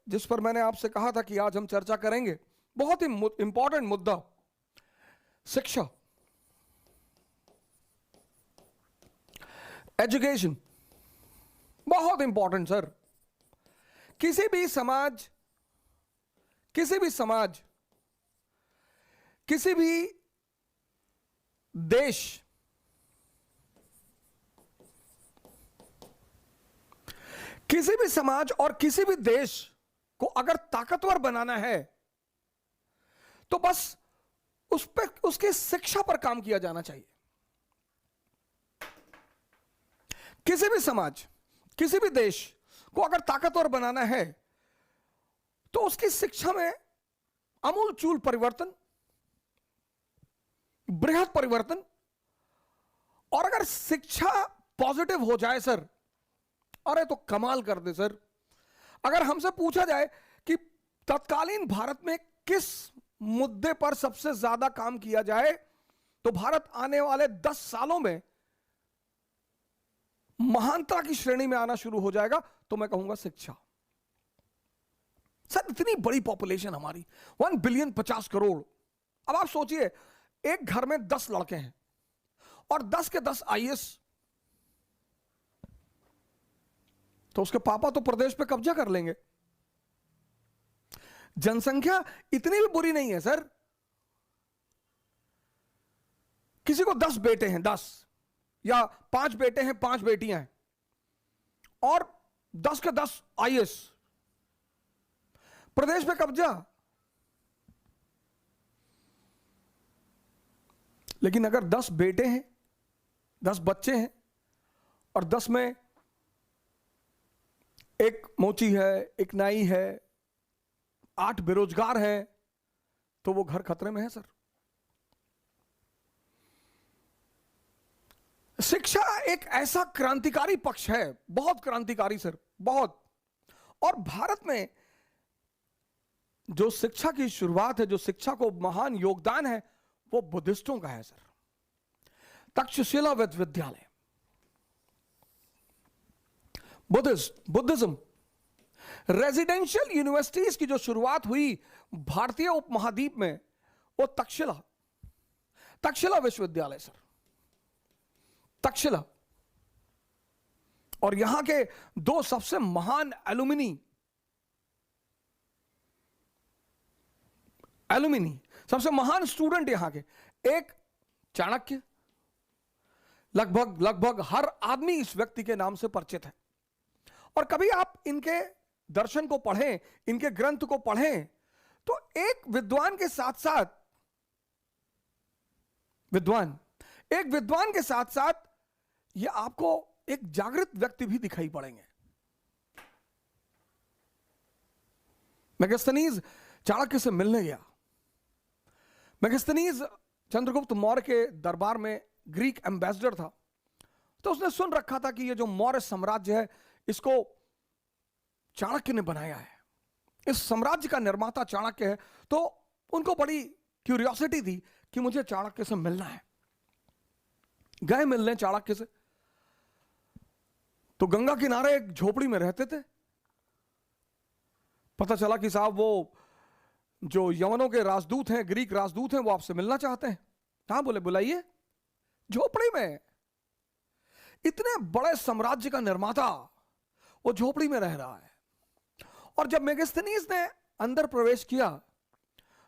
जिस पर मैंने आपसे कहा था कि आज हम चर्चा करेंगे, बहुत ही इंपॉर्टेंट मुद्दा, शिक्षा, एजुकेशन, बहुत इंपॉर्टेंट सर। किसी भी समाज, किसी भी समाज, किसी भी देश, किसी भी समाज और किसी भी देश को अगर ताकतवर बनाना है तो बस उस पर, उसकी शिक्षा पर काम किया जाना चाहिए। किसी भी समाज, किसी भी देश को अगर ताकतवर बनाना है तो उसकी शिक्षा में आमूलचूल परिवर्तन, बृहद परिवर्तन, और अगर शिक्षा पॉजिटिव हो जाए सर, अरे तो कमाल कर दे सर। अगर हमसे पूछा जाए कि तत्कालीन भारत में किस मुद्दे पर सबसे ज्यादा काम किया जाए तो भारत आने वाले 10 सालों में महानता की श्रेणी में आना शुरू हो जाएगा, तो मैं कहूंगा शिक्षा। सर इतनी बड़ी पॉपुलेशन हमारी, 1 बिलियन 50 करोड़। अब आप सोचिए, एक घर में 10 लड़के हैं और 10 के 10 आईएएस, तो उसके पापा तो प्रदेश पे कब्जा कर लेंगे। जनसंख्या इतनी भी बुरी नहीं है सर। किसी को 10 बेटे हैं, 10 या 5 बेटे हैं, 5 बेटियां हैं, और 10 के 10 आईएएस, प्रदेश पे कब्जा। लेकिन अगर 10 बेटे हैं, 10 बच्चे हैं, और 10 में एक मोची है, एक नाई है, 8 बेरोजगार हैं, तो वो घर खतरे में है सर। शिक्षा एक ऐसा क्रांतिकारी पक्ष है, बहुत क्रांतिकारी सर, बहुत। और भारत में जो शिक्षा की शुरुआत है, जो शिक्षा को महान योगदान है, वो बुद्धिस्टों का है सर। तक्षशिला विद्यालय, बुद्धिज्म, रेजिडेंशियल यूनिवर्सिटीज की जो शुरुआत हुई भारतीय उपमहाद्वीप में, वो तक्षशिला विश्वविद्यालय सर, तक्षशिला। और यहां के 2 सबसे महान एलुमिनी, सबसे महान स्टूडेंट यहां के, एक चाणक्य, लगभग हर आदमी इस व्यक्ति के नाम से परिचित है। और कभी आप इनके दर्शन को पढ़ें, इनके ग्रंथ को पढ़ें, तो एक विद्वान के साथ साथ ये आपको एक जागृत व्यक्ति भी दिखाई पड़ेंगे। मेगास्थनीज चाणक्य से मिलने गया। मेगास्थनीज चंद्रगुप्त मौर्य के दरबार में ग्रीक एम्बेसडर था, तो उसने सुन रखा था कि ये जो मौर्य साम्राज्य है, इसको चाणक्य ने बनाया है, इस साम्राज्य का निर्माता चाणक्य है। तो उनको बड़ी क्यूरियोसिटी थी कि मुझे चाणक्य से मिलना है। गए मिलने चाणक्य से, तो गंगा किनारे एक झोपड़ी में रहते थे। पता चला कि साहब वो जो यवनों के राजदूत हैं, ग्रीक राजदूत हैं, वो आपसे मिलना चाहते हैं। हाँ, बोले बुलाइए। झोपड़ी में, इतने बड़े साम्राज्य का निर्माता वो झोपड़ी में रह रहा है। और जब मेगास्थनीज ने अंदर प्रवेश किया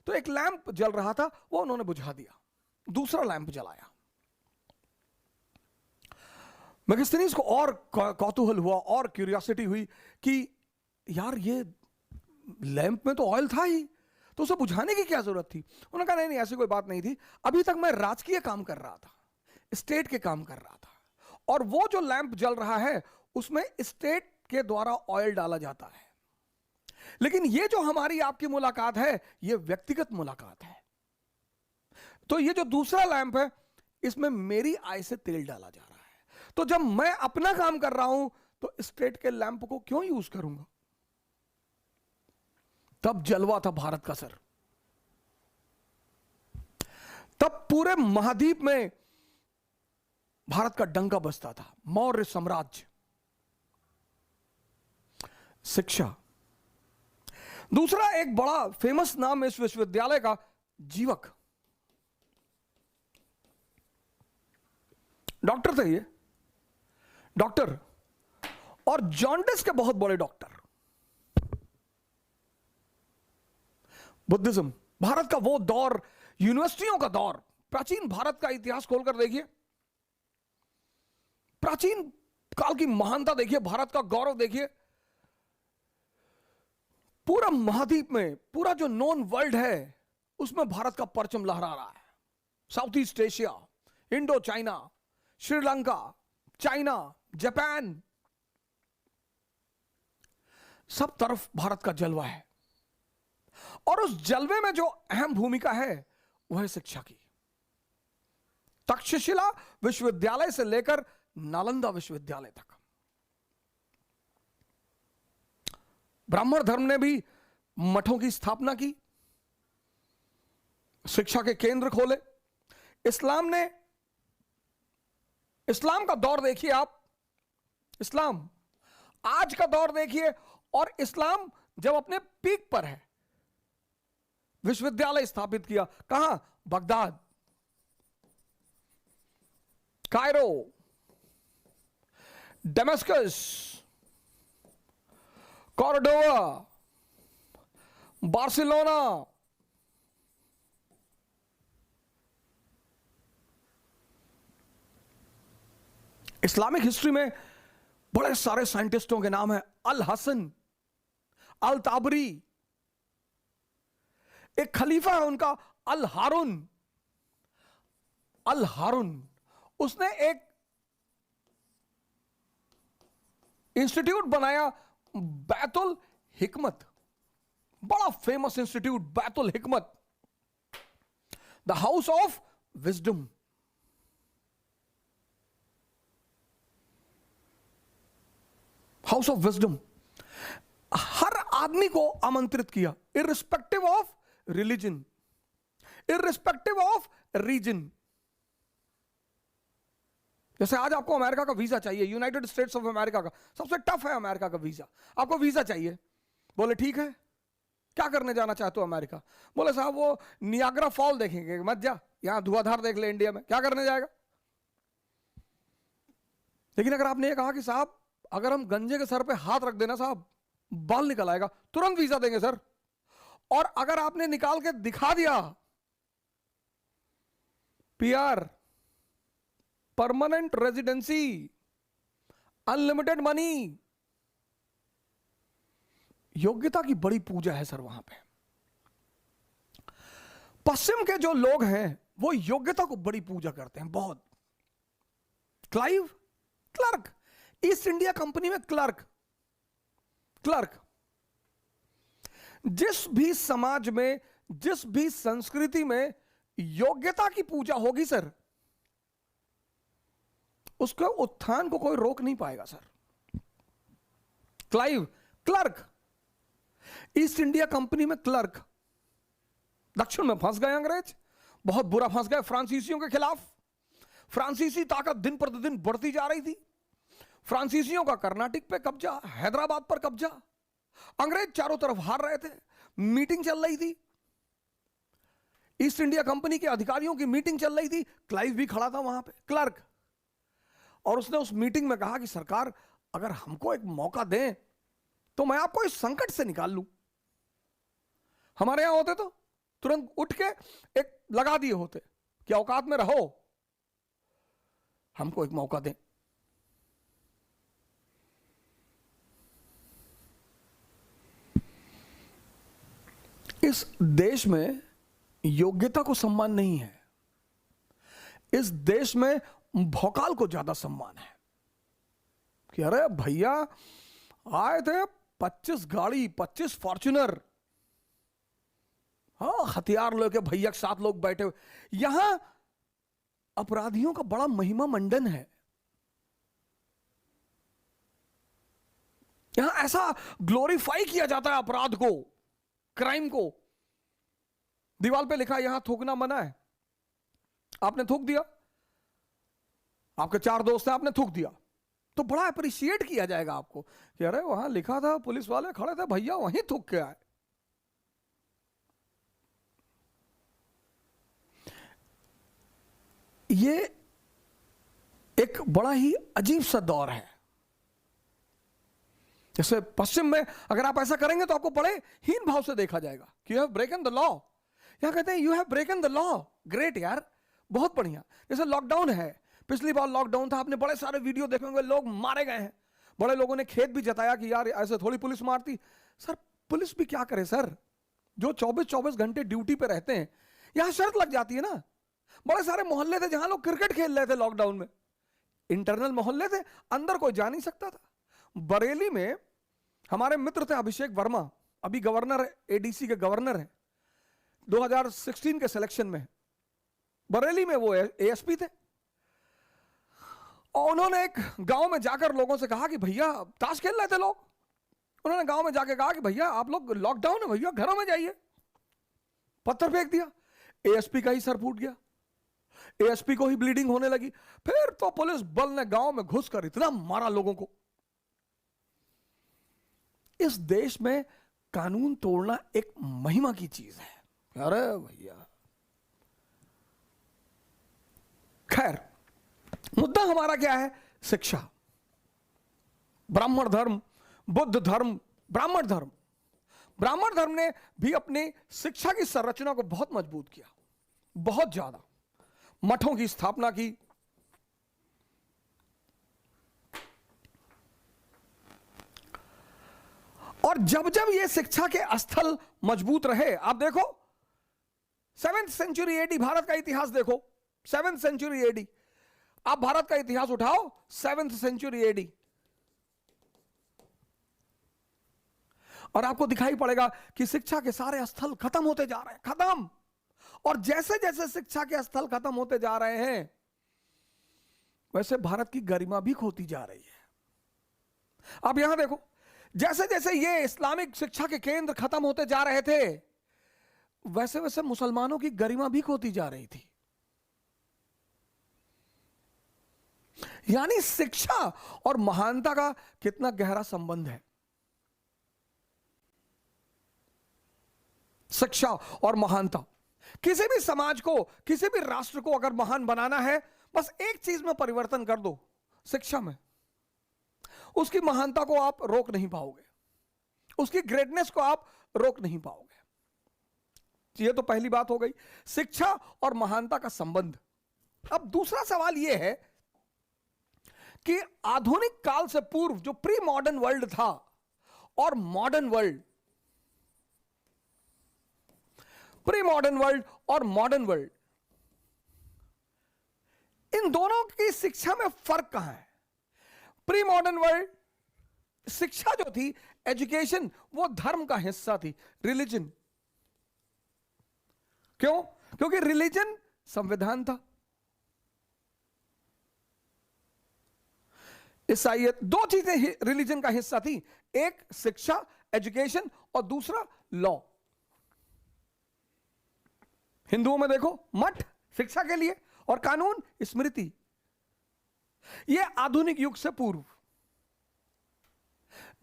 तो एक लैंप जल रहा था, वो उन्होंने बुझा दिया, दूसरा लैंप जलाया। मेगास्थनीज को और कौतूहल हुआ और क्यूरियोसिटी हुई कि यार ये लैंप में तो ऑयल था ही, तो उसे बुझाने की क्या जरूरत थी। उन्होंने कहा नहीं, ऐसी कोई बात नहीं थी, अभी तक मैं राजकीय काम कर रहा था, स्टेट के काम कर रहा था, और वो जो लैंप जल रहा है उसमें स्टेट के द्वारा ऑयल डाला जाता है। लेकिन ये जो हमारी आपकी मुलाकात है, ये व्यक्तिगत मुलाकात है। तो ये जो दूसरा लैंप है, इसमें मेरी आय से तेल डाला जा रहा है। तो जब मैं अपना काम कर रहा हूं तो स्टेट के लैंप को क्यों यूज करूंगा। तब जलवा था भारत का सर। तब पूरे महाद्वीप में भारत का डंका बजता था। मौर्य साम्राज्य, शिक्षा, दूसरा एक बड़ा फेमस नाम इस विश्वविद्यालय का, जीवक। डॉक्टर थे ये, डॉक्टर, और जॉन्डिस के बहुत बड़े डॉक्टर। बुद्धिज्म, भारत का वो दौर, यूनिवर्सिटियों का दौर, प्राचीन भारत का इतिहास खोलकर देखिए, प्राचीन काल की महानता देखिए, भारत का गौरव देखिए। पूरा महाद्वीप में, पूरा जो नॉन वर्ल्ड है उसमें भारत का परचम लहरा रहा है। South east Asia, Indo China, Sri Lanka, China, Japan, सब तरफ भारत का जलवा है। और उस जलवे में जो अहम भूमिका है वह है शिक्षा की। तक्षशिला विश्वविद्यालय से लेकर नालंदा विश्वविद्यालय तक ब्राह्मण धर्म ने भी मठों की स्थापना की, शिक्षा के केंद्र खोले। इस्लाम ने, इस्लाम का दौर देखिए आप, इस्लाम आज का दौर देखिए, और इस्लाम जब अपने पीक पर है, विश्वविद्यालय स्थापित किया कहां? Baghdad, Cairo, Damascus, Cordova, Barcelona, Islamic history में बड़े सारे साइंटिस्टों के नाम हैं। अल हसन, अल ताबरी, एक खलीफा है उनका अल हारून। अल हारून, उसने एक इंस्टीट्यूट बनाया, बैतुल हिकमत, बड़ा famous institute Baitul Hikmat, the house of wisdom. House of wisdom, हर आदमी को आमंत्रित किया, irrespective of religion, irrespective of region. जैसे आज आपको अमेरिका का वीजा चाहिए, यूनाइटेड स्टेट्स ऑफ अमेरिका का सबसे टफ है अमेरिका का वीजा, आपको वीजा चाहिए। बोले ठीक है, क्या करने जाना चाहते हो अमेरिका? बोले साहब वो नियाग्रा फॉल देखेंगे। मत जा, यहां धुआंधार देख ले इंडिया में, क्या करने जाएगा? लेकिन अगर आपने ये कहा कि साहब अगर हम गंजे के सर पे हाथ रख देना साहब बाल निकल आएगा, तुरंत वीजा देंगे सर। और अगर आपने निकाल के दिखा दिया PR, permanent residency, unlimited money, योग्यता की बड़ी पूजा है सर वहां पे। पश्चिम के जो लोग हैं वो योग्यता को बड़ी पूजा करते हैं बहुत। Clive, clerk, east India company में क्लर्क, क्लर्क। जिस भी समाज में, जिस भी संस्कृति में योग्यता की पूजा होगी सर, उसके उत्थान को कोई रोक नहीं पाएगा sir. Clive, clerk, east India company में क्लर्क। दक्षिण में फंस गए अंग्रेज, बहुत बुरा फंस गए फ्रांसीसियों के खिलाफ। फ्रांसीसी ताकत दिन प्रतिदिन बढ़ती जा रही थी। फ्रांसीसियों का कर्नाटक पे कब्जा, हैदराबाद पर कब्जा, अंग्रेज चारों तरफ हार रहे थे। मीटिंग चल रही थी, ईस्ट इंडिया कंपनी के अधिकारियों की मीटिंग चल रही थी। क्लाइव भी खड़ा था वहां पे, क्लर्क। और उसने उस मीटिंग में कहा कि सरकार अगर हमको एक मौका दें तो मैं आपको इस संकट से निकाल लूं। हमारे यहां होते तो तुरंत उठ के एक लगा दिए होते कि औकात में रहो, हमको एक मौका दें। इस देश में योग्यता को सम्मान नहीं है, इस देश में भौकाल को ज्यादा सम्मान है। कि अरे भैया आए थे 25 गाड़ी, 25 फॉर्च्यूनर, हाँ हथियार लेके भैया के साथ लोग बैठे हुए। यहां अपराधियों का बड़ा महिमा मंडन है। यहां ऐसा ग्लोरीफाई किया जाता है अपराध को, क्राइम को। दीवार पे लिखा है यहां थूकना मना है, आपने थूक दिया, आपके 4 दोस्त हैं, आपने थूक दिया, तो बड़ा अप्रिशिएट किया जाएगा आपको कि अरे वहां लिखा था, पुलिस वाले खड़े थे, भैया वहीं थूक के आए। ये एक बड़ा ही अजीब सा दौर है। जैसे पश्चिम में अगर आप ऐसा करेंगे तो आपको बड़े हीन भाव से देखा जाएगा कि यू हैव ब्रेकन द लॉ। यहां कहते हैं you have ब्रेकन the law, great यार, बहुत बढ़िया। जैसे लॉकडाउन है, पिछली बार लॉकडाउन था, आपने बड़े सारे वीडियो देखे होंगे, लोग मारे गए हैं। बड़े लोगों ने खेद भी जताया कि यार ऐसे थोड़ी पुलिस मारती। सर पुलिस भी क्या करे सर, जो 24-24 घंटे ड्यूटी पे रहते हैं। यहां शर्त लग जाती है ना। बड़े सारे मोहल्ले थे जहां लोग क्रिकेट खेल रहे थे लॉकडाउन में, इंटरनल मोहल्ले थे, अंदर कोई जा नहीं सकता था। बरेली में हमारे मित्र थे अभिषेक वर्मा, अभी गवर्नर, एडीसी के गवर्नर हैं, 2016 के सिलेक्शन में। बरेली में वो एएसपी थे और उन्होंने एक गांव में जाकर लोगों से कहा कि भैया, ताश खेल रहे थे लोग, उन्होंने गांव में जाके कहा कि भैया आप लोग, लॉकडाउन है भैया, घरों में जाइए। पत्थर फेंक दिया, एएसपी का ही सर फूट गया, एएसपी को ही ब्लीडिंग होने लगी। फिर तो पुलिस बल ने गांव में घुसकर इतना मारा लोगों को। इस देश में कानून तोड़ना एक महिमा की चीज है। अरे भैया, खैर मुद्दा हमारा क्या है? शिक्षा। ब्राह्मण धर्म, बुद्ध धर्म, ब्राह्मण धर्म। ब्राह्मण धर्म ने भी अपनी शिक्षा की संरचना को बहुत मजबूत किया, बहुत ज्यादा। मठों की स्थापना की, और जब जब ये शिक्षा के स्थल मजबूत रहे, आप देखो 7th सेंचुरी एडी, भारत का इतिहास देखो, 7th सेंचुरी एडी, आप भारत का इतिहास उठाओ, 7th सेंचुरी एडी, और आपको दिखाई पड़ेगा कि शिक्षा के सारे स्थल खत्म होते जा रहे हैं, खत्म। और जैसे जैसे शिक्षा के स्थल खत्म होते जा रहे हैं, वैसे भारत की गरिमा भी खोती जा रही है। आप यहां देखो, जैसे जैसे ये इस्लामिक शिक्षा के केंद्र खत्म होते जा रहे थे, वैसे वैसे मुसलमानों की गरिमा भी खोती जा रही थी। यानी शिक्षा और महानता का कितना गहरा संबंध है। शिक्षा और महानता, किसी भी समाज को, किसी भी राष्ट्र को अगर महान बनाना है, बस एक चीज में परिवर्तन कर दो, शिक्षा में, उसकी महानता को आप रोक नहीं पाओगे, उसकी ग्रेटनेस को आप रोक नहीं पाओगे। ये तो पहली बात हो गई, शिक्षा और महानता का संबंध। अब दूसरा सवाल यह है कि आधुनिक काल से पूर्व जो प्री मॉडर्न वर्ल्ड था और modern world, pre modern world और मॉडर्न वर्ल्ड, इन दोनों की शिक्षा में फर्क कहां है? प्री मॉडर्न वर्ल्ड शिक्षा जो थी, एजुकेशन, वो धर्म का हिस्सा थी, रिलीजन। क्यों? क्योंकि रिलीजन संविधान था। ईसाइयत, दो चीजें रिलीजन का हिस्सा थी, एक शिक्षा, एजुकेशन, और दूसरा लॉ। हिंदुओं में देखो, मठ शिक्षा के लिए और कानून स्मृति। यह आधुनिक युग से पूर्व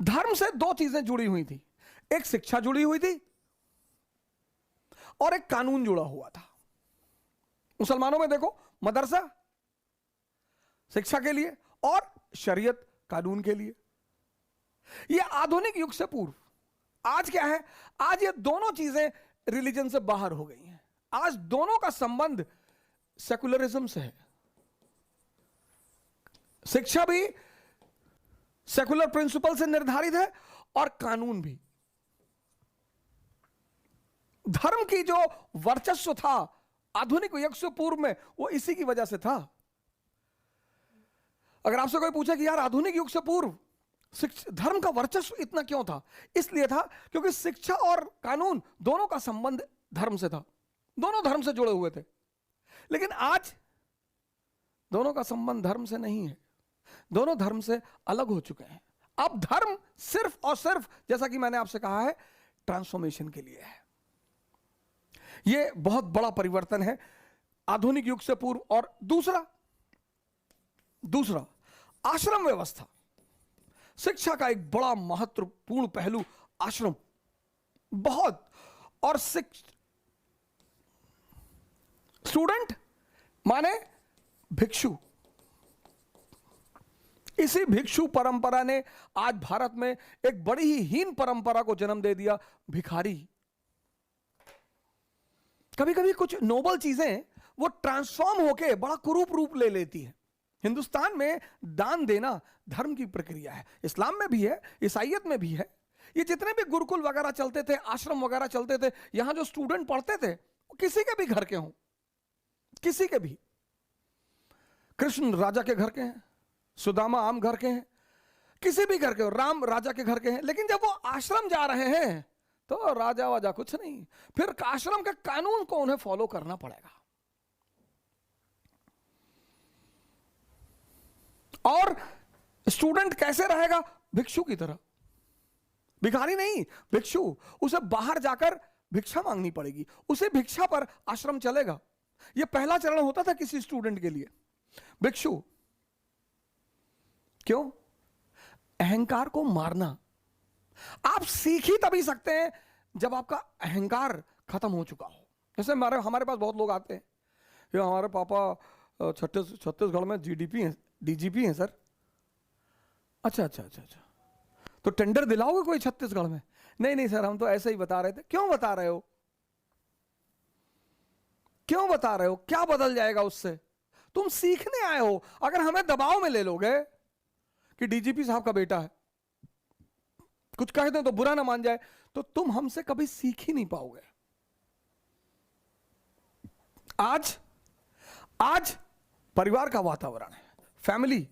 धर्म से दो चीजें जुड़ी हुई थी, एक शिक्षा जुड़ी हुई थी और एक कानून जुड़ा हुआ था। मुसलमानों में देखो, मदरसा शिक्षा के लिए और शरीयत कानून के लिए। यह आधुनिक युग से पूर्व। आज क्या है? आज ये दोनों चीजें रिलीजन से बाहर हो गई हैं। आज दोनों का संबंध सेकुलरिज्म से है। शिक्षा भी सेकुलर प्रिंसिपल से निर्धारित है और कानून भी। धर्म की जो वर्चस्व था आधुनिक युग से पूर्व में, वो इसी की वजह से था। अगर आपसे कोई पूछे कि यार आधुनिक युग से पूर्व धर्म का वर्चस्व इतना क्यों था, इसलिए था क्योंकि शिक्षा और कानून दोनों का संबंध धर्म से था, दोनों धर्म से जुड़े हुए थे। लेकिन आज दोनों का संबंध धर्म से नहीं है, दोनों धर्म से अलग हो चुके हैं। अब धर्म सिर्फ और सिर्फ, जैसा कि मैंने आपसे कहा है, ट्रांसफॉर्मेशन के लिए है। यह बहुत बड़ा परिवर्तन है आधुनिक युग से पूर्व। और दूसरा आश्रम व्यवस्था। शिक्षा का एक बड़ा महत्वपूर्ण पहलू आश्रम, बहुत। और स्टूडेंट माने भिक्षु, इसी भिक्षु परंपरा ने आज भारत में एक बड़ी ही हीन परंपरा को जन्म दे दिया, भिखारी। कभी कभी कुछ नोबल चीजें वो ट्रांसफॉर्म होके बड़ा कुरूप रूप ले लेती है। हिंदुस्तान में दान देना धर्म की प्रक्रिया है, इस्लाम में भी है, ईसाइयत में भी है। ये जितने भी गुरुकुल वगैरह चलते थे, आश्रम वगैरह चलते थे, यहां जो स्टूडेंट पढ़ते थे वो किसी के भी घर के हों, किसी के भी, कृष्ण राजा के घर के हैं, सुदामा आम घर के हैं, किसी भी घर के हो, राम राजा के घर के हैं, लेकिन जब वो आश्रम जा रहे हैं तो राजा वाजा कुछ नहीं, फिर आश्रम के कानून को उन्हें फॉलो करना पड़ेगा। और स्टूडेंट कैसे रहेगा? भिक्षु की तरह, भिखारी नहीं, भिक्षु। उसे बाहर जाकर भिक्षा मांगनी पड़ेगी, उसे भिक्षा पर आश्रम चलेगा। यह पहला चरण होता था किसी स्टूडेंट के लिए, भिक्षु। क्यों? अहंकार को मारना। आप सीख ही तभी सकते हैं जब आपका अहंकार खत्म हो चुका हो। जैसे हमारे पास बहुत लोग आते हैं, ये हमारे पापा छत्तीसगढ़ में जीडीपी हैं, डीजीपी हैं सर। अच्छा, तो टेंडर दिलाओगे कोई छत्तीसगढ़ में? नहीं सर, हम तो ऐसे ही बता रहे थे। क्यों बता रहे हो? क्यों बता रहे हो? क्या बदल जाएगा उससे? तुम सीखने आए हो। अगर हमें दबाव में ले लोगे कि डीजीपी साहब का बेटा है, कुछ कह दें तो बुरा ना मान जाए, तो तुम हमसे कभी सीख ही नहीं पाओगे। आज परिवार का वातावरण है, फैमिली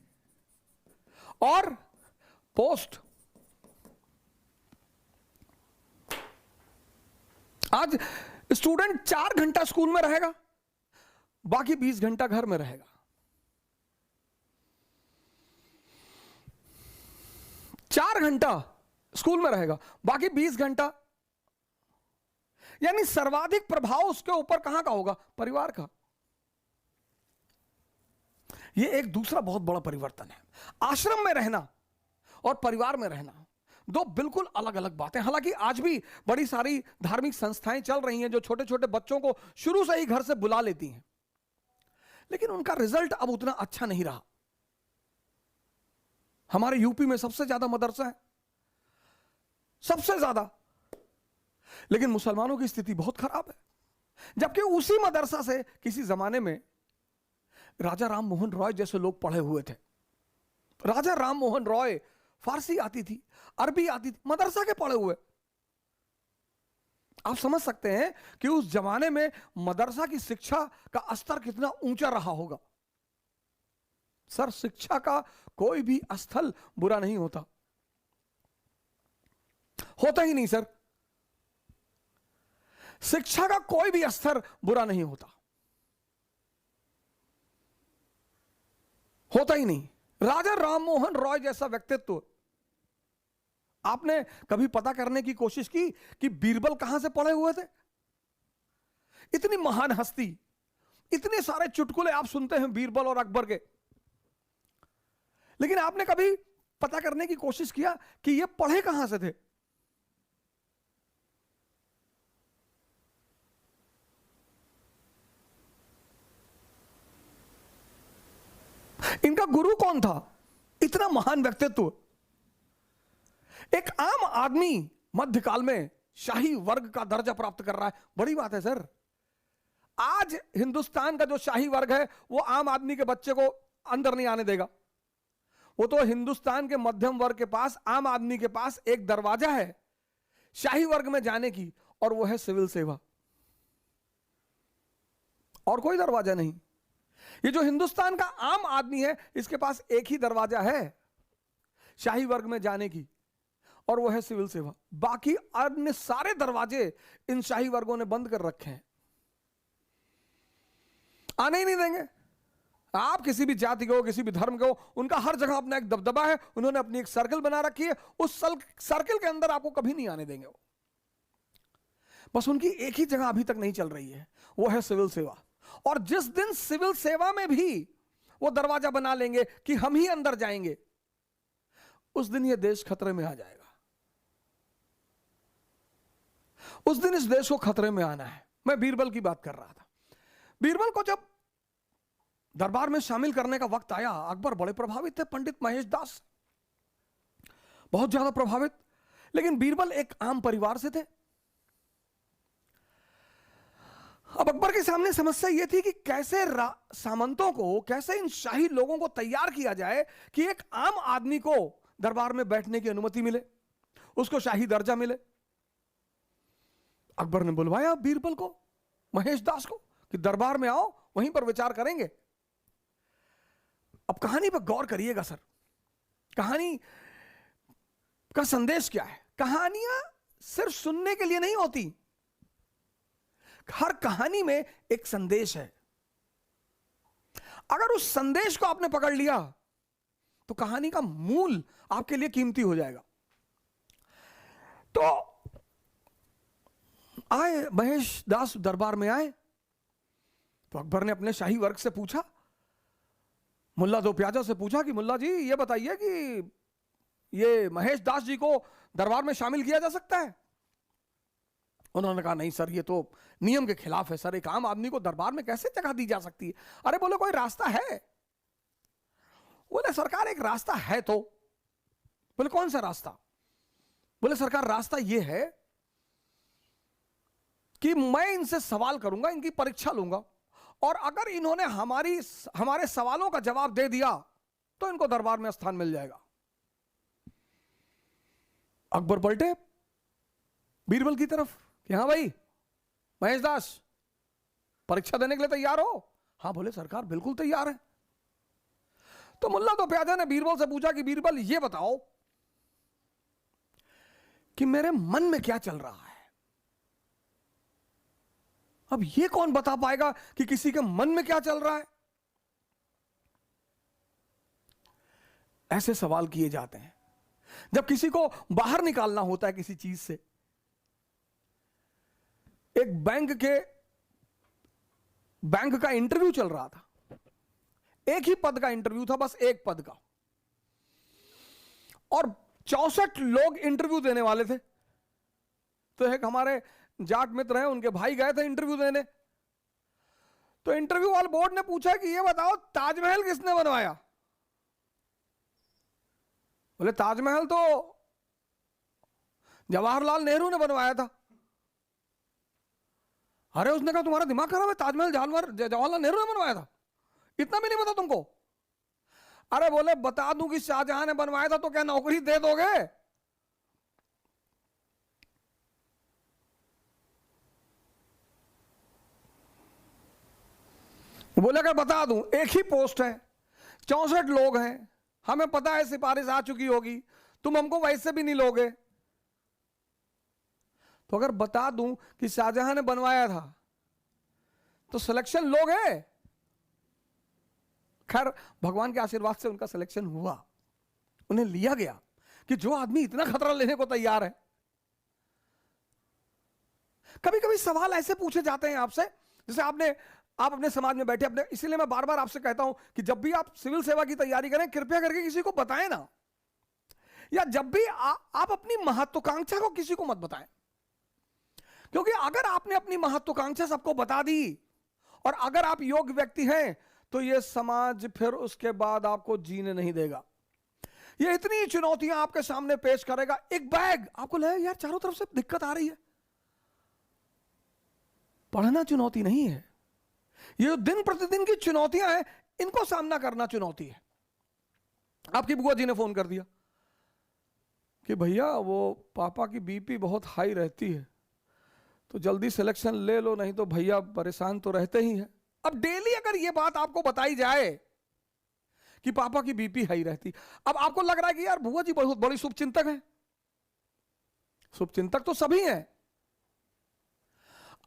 और पोस्ट। आज स्टूडेंट 4 घंटा स्कूल में रहेगा, बाकी 20 घंटा घर में रहेगा। 4 घंटा स्कूल में रहेगा, बाकी 20 घंटा, यानी सर्वाधिक प्रभाव उसके ऊपर कहां का होगा? परिवार का। यह एक दूसरा बहुत बड़ा परिवर्तन है। आश्रम में रहना और परिवार में रहना दो बिल्कुल अलग अलग बातें। हालांकि आज भी बड़ी सारी धार्मिक संस्थाएं चल रही हैं जो छोटे छोटे बच्चों को शुरू से ही घर से बुला लेती हैं, लेकिन उनका रिजल्ट अब उतना अच्छा नहीं रहा। हमारे यूपी में सबसे ज्यादा मदरसा है, सबसे ज्यादा, लेकिन मुसलमानों की स्थिति बहुत खराब है। जबकि उसी मदरसा से किसी जमाने में राजा राम मोहन रॉय जैसे लोग पढ़े हुए थे। राजा राम मोहन रॉय, फारसी आती थी, अरबी आती थी, मदरसा के पढ़े हुए। आप समझ सकते हैं कि उस जमाने में मदरसा की शिक्षा का स्तर कितना ऊंचा रहा होगा। सर, शिक्षा का कोई भी स्थल बुरा नहीं होता ही नहीं सर। शिक्षा का कोई भी स्तर बुरा नहीं होता ही नहीं। राजा राम मोहन रॉय जैसा व्यक्तित्व, आपने कभी पता करने की कोशिश की कि बीरबल कहां से पढ़े हुए थे? इतनी महान हस्ती, इतने सारे चुटकुले आप सुनते हैं बीरबल और अकबर के, लेकिन आपने कभी पता करने की कोशिश किया कि ये पढ़े कहां से थे? इनका गुरु कौन था? इतना महान व्यक्तित्व। एक आम आदमी मध्यकाल में शाही वर्ग का दर्जा प्राप्त कर रहा है, बड़ी बात है सर। आज हिंदुस्तान का जो शाही वर्ग है वो आम आदमी के बच्चे को अंदर नहीं आने देगा। वो तो हिंदुस्तान के मध्यम वर्ग के पास, आम आदमी के पास एक दरवाजा है शाही वर्ग में जाने की, और वो है सिविल सेवा। और कोई दरवाजा नहीं। ये जो हिंदुस्तान का आम आदमी है, इसके पास एक ही दरवाजा है शाही वर्ग में जाने की, और वो है सिविल सेवा। बाकी अन्य सारे दरवाजे इन शाही वर्गों ने बंद कर रखे हैं, आने ही नहीं देंगे। आप किसी भी जाति के हो, किसी भी धर्म के हो, उनका हर जगह अपना एक दबदबा है। उन्होंने अपनी एक सर्कल बना रखी है, उस सर्कल के अंदर आपको कभी नहीं आने देंगे वो। बस उनकी एक ही जगह अभी तक नहीं चल रही है, वो है सिविल सेवा। और जिस दिन सिविल सेवा में भी वो दरवाजा बना लेंगे कि हम ही अंदर जाएंगे, उस दिन ये देश खतरे में आ जाएगा। उस दिन इस देश को खतरे में आना है। मैं बीरबल की बात कर रहा था। बीरबल को जब दरबार में शामिल करने का वक्त आया। अकबर बड़े प्रभावित थे पंडित महेश दास, बहुत ज्यादा प्रभावित। लेकिन बीरबल एक आम परिवार से थे। अब अकबर के सामने समस्या यह थी कि कैसे सामंतों को, कैसे इन शाही लोगों को तैयार किया जाए कि एक आम आदमी को दरबार में बैठने की अनुमति मिले, उसको शाही दर्जा मिले। अकबर ने बुलवाया बीरबल को, महेश दास को, कि दरबार में आओ, वहीं पर विचार करेंगे। अब कहानी पर गौर करिएगा सर, कहानी का संदेश क्या है। कहानियां सिर्फ सुनने के लिए नहीं होती, हर कहानी में एक संदेश है। अगर उस संदेश को आपने पकड़ लिया तो कहानी का मूल आपके लिए कीमती हो जाएगा। तो आए महेश दास, दरबार में आए तो अकबर ने अपने शाही वर्ग से पूछा, मुल्ला दो प्याजा से पूछा कि मुल्ला जी ये बताइए कि ये महेश दास जी को दरबार में शामिल किया जा सकता है। उन्होंने कहा नहीं सर, ये तो नियम के खिलाफ है सर, एक आम आदमी को दरबार में कैसे जगह दी जा सकती है। अरे बोले कोई रास्ता है? बोले सरकार एक रास्ता है। तो बोले कौन सा रास्ता? बोले सरकार रास्ता ये है कि मैं इनसे सवाल करूंगा, इनकी परीक्षा लूंगा, और अगर इन्होंने हमारे सवालों का जवाब दे दिया तो इनको दरबार में स्थान मिल जाएगा। अकबर पलटे बीरबल की तरफ कि हाँ भाई महेश दास, परीक्षा देने के लिए तैयार हो? हाँ बोले सरकार बिल्कुल तैयार है। तो मुल्ला तो प्याजा ने बीरबल से पूछा कि बीरबल ये बताओ कि मेरे मन में क्या चल रहा है। अब ये कौन बता पाएगा कि किसी के मन में क्या चल रहा है? ऐसे सवाल किए जाते हैं जब किसी को बाहर निकालना होता है किसी चीज से। एक बैंक का इंटरव्यू चल रहा था, एक ही पद का इंटरव्यू था, बस एक पद का, और 64 लोग इंटरव्यू देने वाले थे। तो एक हमारे जाट मित्र हैं, उनके भाई गए थे इंटरव्यू देने। तो इंटरव्यू वाले बोर्ड ने पूछा कि ये बताओ ताजमहल किसने बनवाया? बोले ताजमहल तो जवाहरलाल नेहरू ने बनवाया था। अरे उसने कहा तुम्हारा दिमाग खराब है, ताजमहल जवाहरलाल नेहरू ने बनवाया था, इतना भी नहीं पता तुमको? अरे बोले बता दूं कि शाहजहां ने बनवाया था तो क्या नौकरी दे दोगे? बोले अगर बता दूं, एक ही पोस्ट है, 64 लोग हैं, हमें पता है सिफारिश आ चुकी होगी, तुम हमको वैसे भी नहीं लोगे। तो अगर बता दूं कि शाहजहां ने बनवाया था तो सिलेक्शन लोगे? खैर भगवान के आशीर्वाद से उनका सिलेक्शन हुआ, उन्हें लिया गया कि जो आदमी इतना खतरा लेने को तैयार है। कभी कभी सवाल ऐसे पूछे जाते हैं आपसे, जैसे आप अपने समाज में बैठे अपने, इसीलिए मैं बार बार आपसे कहता हूं कि जब भी आप सिविल सेवा की तैयारी करें कृपया करके किसी को बताएं ना, या जब भी आप अपनी महत्वाकांक्षा को किसी को मत बताएं, क्योंकि अगर आपने अपनी महत्वाकांक्षा सबको बता दी और अगर आप योग्य व्यक्ति हैं तो यह समाज फिर उसके बाद आपको जीने नहीं देगा। ये इतनी चुनौतियां आपके सामने पेश करेगा। एक बैग आपको लगे यार चारों तरफ से दिक्कत आ रही है, पढ़ना चुनौती नहीं है, ये दिन प्रतिदिन की चुनौतियां हैं, इनको सामना करना चुनौती है। आपकी बुआ जी ने फोन कर दिया कि भैया वो पापा की बीपी बहुत हाई रहती है, तो जल्दी सिलेक्शन ले लो, नहीं तो भैया परेशान तो रहते ही हैं। अब डेली अगर ये बात आपको बताई जाए कि पापा की बीपी हाई रहती, अब आपको लग रहा है कि यार बुआ जी बहुत बड़ी शुभचिंतक है। शुभचिंतक तो सभी हैं,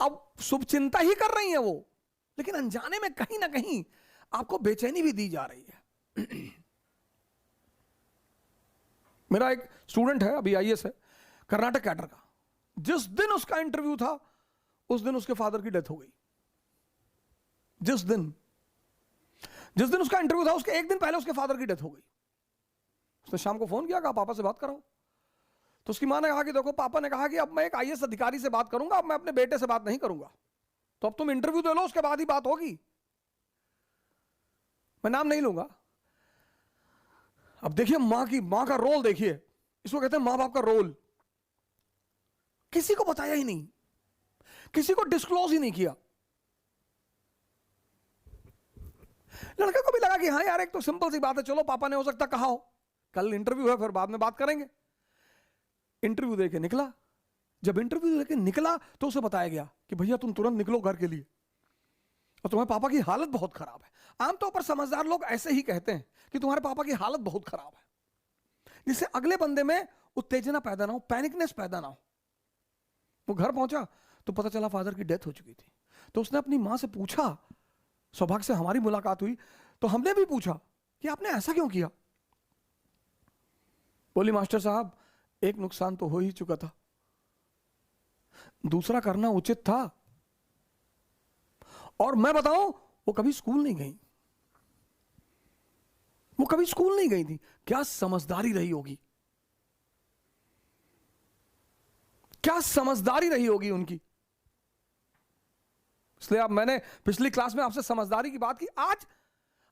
अब शुभचिंता ही कर रही हैं वो, लेकिन अनजाने में कहीं ना कहीं आपको बेचैनी भी दी जा रही है। मेरा एक स्टूडेंट है, अभी आईएएस है, कर्नाटक कैडर का। जिस दिन उसका इंटरव्यू था उस दिन उसके फादर की डेथ हो गई। जिस दिन उसका इंटरव्यू था उसके एक दिन पहले उसके फादर की डेथ हो गई। उसने शाम को फोन किया, कहा पापा से बात कराओ। तो उसकी मां ने कहा कि देखो, पापा ने कहा कि अब मैं एक आईएएस अधिकारी से बात करूंगा, अब मैं अपने बेटे से बात नहीं करूंगा, तो अब तुम इंटरव्यू दे लो, उसके बाद ही बात होगी। मैं नाम नहीं लूंगा। अब देखिए मां का रोल देखिए, इसको कहते हैं मां बाप का रोल। किसी को बताया ही नहीं, किसी को डिस्क्लोज ही नहीं किया। लड़के को भी लगा कि हाँ यार एक तो सिंपल सी बात है, चलो पापा ने हो सकता कहा हो, कल इंटरव्यू है फिर बाद में बात करेंगे। इंटरव्यू देके निकला। जब इंटरव्यू देके निकला तो उसे बताया गया कि भैया तुम तुरंत निकलो घर के लिए, और तुम्हारे पापा की हालत बहुत खराब है। आमतौर पर समझदार लोग ऐसे ही कहते हैं कि तुम्हारे पापा की हालत बहुत खराब है, जिससे अगले बंदे में उत्तेजना पैदा ना हो, पैनिकनेस पैदा ना हो। वो घर पहुंचा तो पता चला फादर की डेथ हो चुकी थी। तो उसने अपनी मां से पूछा, सौभाग्य से हमारी मुलाकात हुई तो हमने भी पूछा कि आपने ऐसा क्यों किया। बोली मास्टर साहब एक नुकसान तो हो ही चुका था, दूसरा करना उचित था। और मैं बताऊं वो कभी स्कूल नहीं गई, वो कभी स्कूल नहीं गई थी। क्या समझदारी रही होगी, क्या समझदारी रही होगी उनकी। इसलिए अब मैंने पिछली क्लास में आपसे समझदारी की बात की।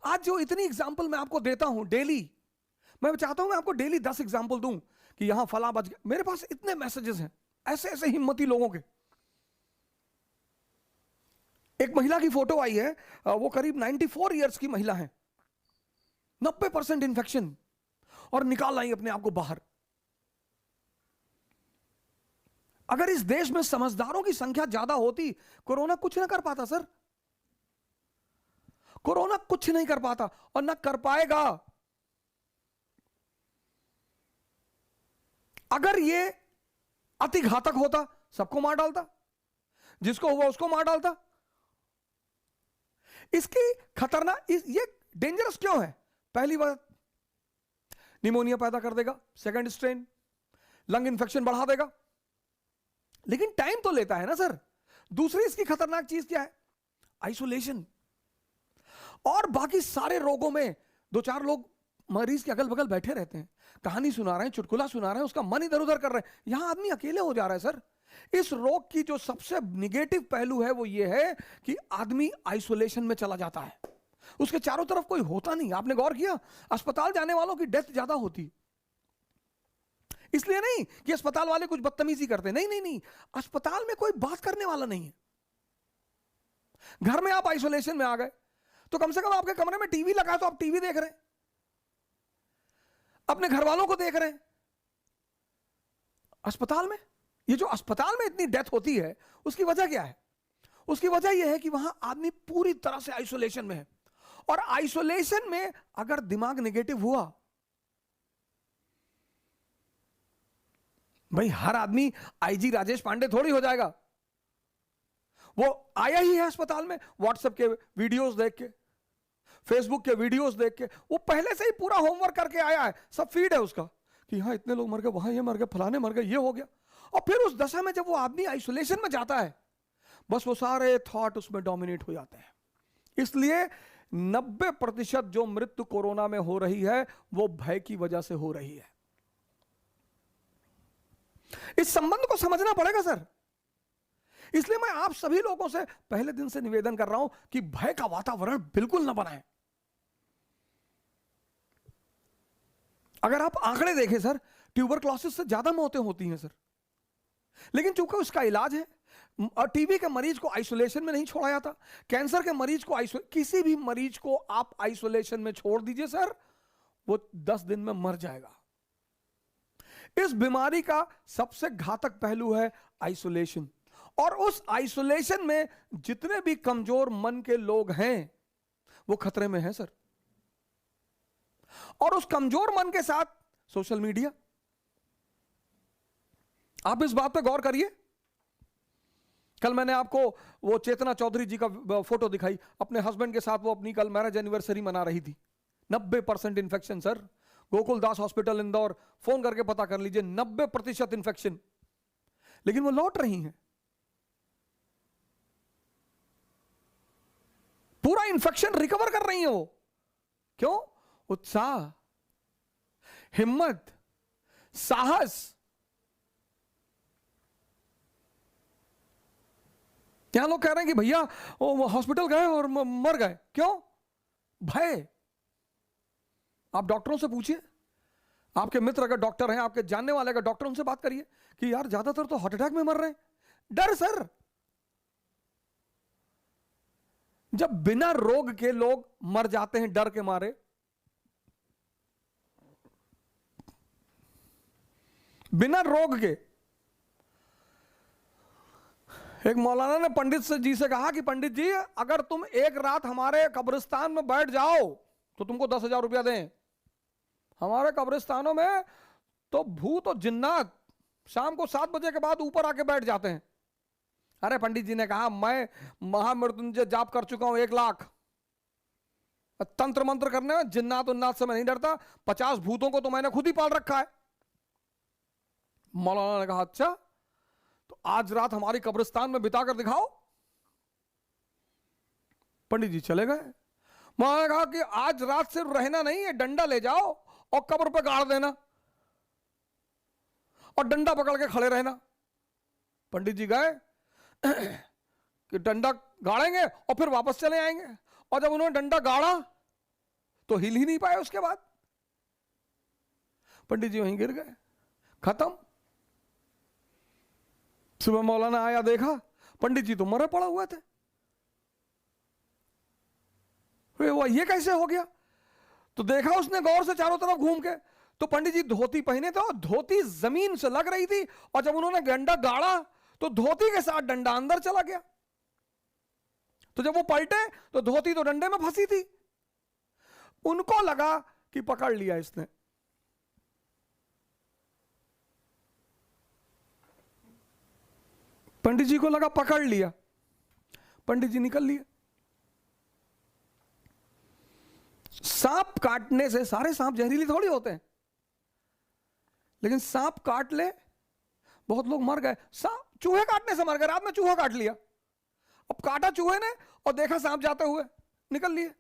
आज जो इतनी एग्जाम्पल मैं आपको देता हूं डेली, मैं चाहता हूं मैं आपको डेली 10 एग्जाम्पल दूं कि यहां फला बच गया। मेरे पास इतने मैसेजेस हैं ऐसे ऐसे हिम्मती लोगों के। एक महिला की फोटो आई है, वो करीब 94 इयर्स की महिला है, 90% इंफेक्शन, और निकाल आई अपने आप को बाहर। अगर इस देश में समझदारों की संख्या ज्यादा होती, कोरोना कुछ ना कर पाता सर, कोरोना कुछ नहीं कर पाता और ना कर पाएगा। अगर ये अति घातक होता सबको मार डालता, जिसको हुआ उसको मार डालता। इसकी खतरनाक, ये डेंजरस क्यों है? पहली बात, निमोनिया पैदा कर देगा, सेकंड स्ट्रेन, लंग इंफेक्शन बढ़ा देगा, लेकिन टाइम तो लेता है ना सर। दूसरी इसकी खतरनाक चीज क्या है? आइसोलेशन। और बाकी सारे रोगों में 2-4 लोग मरीज के अगल बगल बैठे रहते हैं, कहानी सुना रहे हैं, चुटकुला सुना रहे हैं, उसका मन इधर उधर कर रहे हैं। यहां आदमी अकेले हो जा रहा है सर। इस रोग की जो सबसे निगेटिव पहलू है वो ये है कि आदमी आइसोलेशन में चला जाता है, उसके चारों तरफ कोई होता नहीं। आपने गौर किया अस्पताल जाने वालों की डेथ ज्यादा होती, इसलिए नहीं कि अस्पताल वाले कुछ बदतमीजी करते, नहीं नहीं नहीं, अस्पताल में कोई बात करने वाला नहीं है। घर में आप आइसोलेशन में आ गए तो कम से कम आपके कमरे में टीवी लगा तो आप टीवी देख रहे हैं, अपने घर वालों को देख रहे हैं। अस्पताल में, ये जो अस्पताल में इतनी डेथ होती है उसकी वजह क्या है? उसकी वजह यह है कि वहां आदमी पूरी तरह से आइसोलेशन में है, और आइसोलेशन में अगर दिमाग नेगेटिव हुआ, भाई हर आदमी आईजी राजेश पांडे थोड़ी हो जाएगा। वो आया ही है अस्पताल में व्हाट्सएप के वीडियोस देख के, फेसबुक के वीडियोस देख के, वो पहले से ही पूरा होमवर्क करके आया है, सब फीड है उसका कि हाँ इतने लोग मर गए, वहां ये मर गए, फलाने मर गए, ये हो गया। और फिर उस दशा में जब वो आदमी आइसोलेशन में जाता है, बस वो सारे थॉट उसमें डोमिनेट हो जाते हैं। इसलिए 90% जो मृत्यु कोरोना में हो रही है वो भय की वजह से हो रही है। इस संबंध को समझना पड़ेगा सर। इसलिए मैं आप सभी लोगों से पहले दिन से निवेदन कर रहा हूं कि भय का वातावरण बिल्कुल ना बनाएं। अगर आप आंकड़े देखें सर, ट्यूबरक्लोसिस से ज्यादा मौतें होती हैं सर, लेकिन चूंकि उसका इलाज है, और टीबी के मरीज को आइसोलेशन में नहीं छोड़ा जाता, कैंसर के मरीज को किसी भी मरीज को आप आइसोलेशन में छोड़ दीजिए सर, वो 10 दिन में मर जाएगा। इस बीमारी का सबसे घातक पहलू है आइसोलेशन, और उस आइसोलेशन में जितने भी कमजोर मन के लोग हैं वो खतरे में हैं सर। और उस कमजोर मन के साथ सोशल मीडिया, आप इस बात पे गौर करिए। कल मैंने आपको वो चेतना चौधरी जी का फोटो दिखाई, अपने हस्बैंड के साथ वो अपनी कल मैरिज एनिवर्सरी मना रही थी। 90% इंफेक्शन सर, गोकुल दास हॉस्पिटल इंदौर, फोन करके पता कर लीजिए, 90% इंफेक्शन, लेकिन वो लौट रही हैं। पूरा इंफेक्शन रिकवर कर रही हैं वो। क्यों? उत्साह, हिम्मत, साहस। यहां लोग कह रहे हैं कि भैया वो हॉस्पिटल गए और मर गए। क्यों? भय। आप डॉक्टरों से पूछिए, आपके मित्र अगर डॉक्टर हैं, आपके जानने वाले अगर डॉक्टर, उनसे बात करिए कि यार ज्यादातर तो हार्ट अटैक में मर रहे हैं। डर सर, जब बिना रोग के लोग मर जाते हैं डर के मारे, बिना रोग के। एक मौलाना ने पंडित जी से कहा कि पंडित जी, अगर तुम एक रात हमारे कब्रिस्तान में बैठ जाओ तो तुमको 10,000 रुपया दें। हमारे कब्रिस्तानों में तो भूत और जिन्नात शाम को 7 बजे के बाद ऊपर आके बैठ जाते हैं। अरे पंडित जी ने कहा, मैं महामृत्युंजय जाप कर चुका हूं 1 लाख, तंत्र मंत्र करने में जिन्नात उन्नात से मैं नहीं डरता, 50 भूतों को तो मैंने खुद ही पाल रखा है। मौलाना ने कहा, अच्छा तो आज रात हमारी कब्रिस्तान में बिता कर दिखाओ। पंडित जी चले गए। मौलाना ने कहा कि आज रात सिर्फ रहना नहीं है, डंडा ले जाओ और कब्र पे गाड़ देना और डंडा पकड़ के खड़े रहना। पंडित जी गए कि डंडा गाड़ेंगे और फिर वापस चले आएंगे, और जब उन्होंने डंडा गाड़ा तो हिल ही नहीं पाए। उसके बाद पंडित जी वहीं गिर गए, खत्म। सुबह मौलाना आया, देखा पंडित जी तो मरे पड़ा हुए थे। वो ये कैसे हो गया? तो देखा उसने गौर से चारों तरफ घूम के, तो पंडित जी धोती पहने थे और धोती जमीन से लग रही थी, और जब उन्होंने डंडा गाड़ा तो धोती के साथ डंडा अंदर चला गया। तो जब वो पलटे तो धोती तो डंडे में फंसी थी। उनको लगा कि पकड़ लिया इसने। पंडित जी को लगा पकड़ लिया, पंडित जी निकल लिए। सांप काटने से, सारे सांप जहरीले थोड़ी होते हैं, लेकिन सांप काट ले, बहुत लोग मर गए। सांप चूहे काटने से मर गए, रात में चूहा काट लिया। अब काटा चूहे ने और देखा सांप जाते हुए, निकल लिए।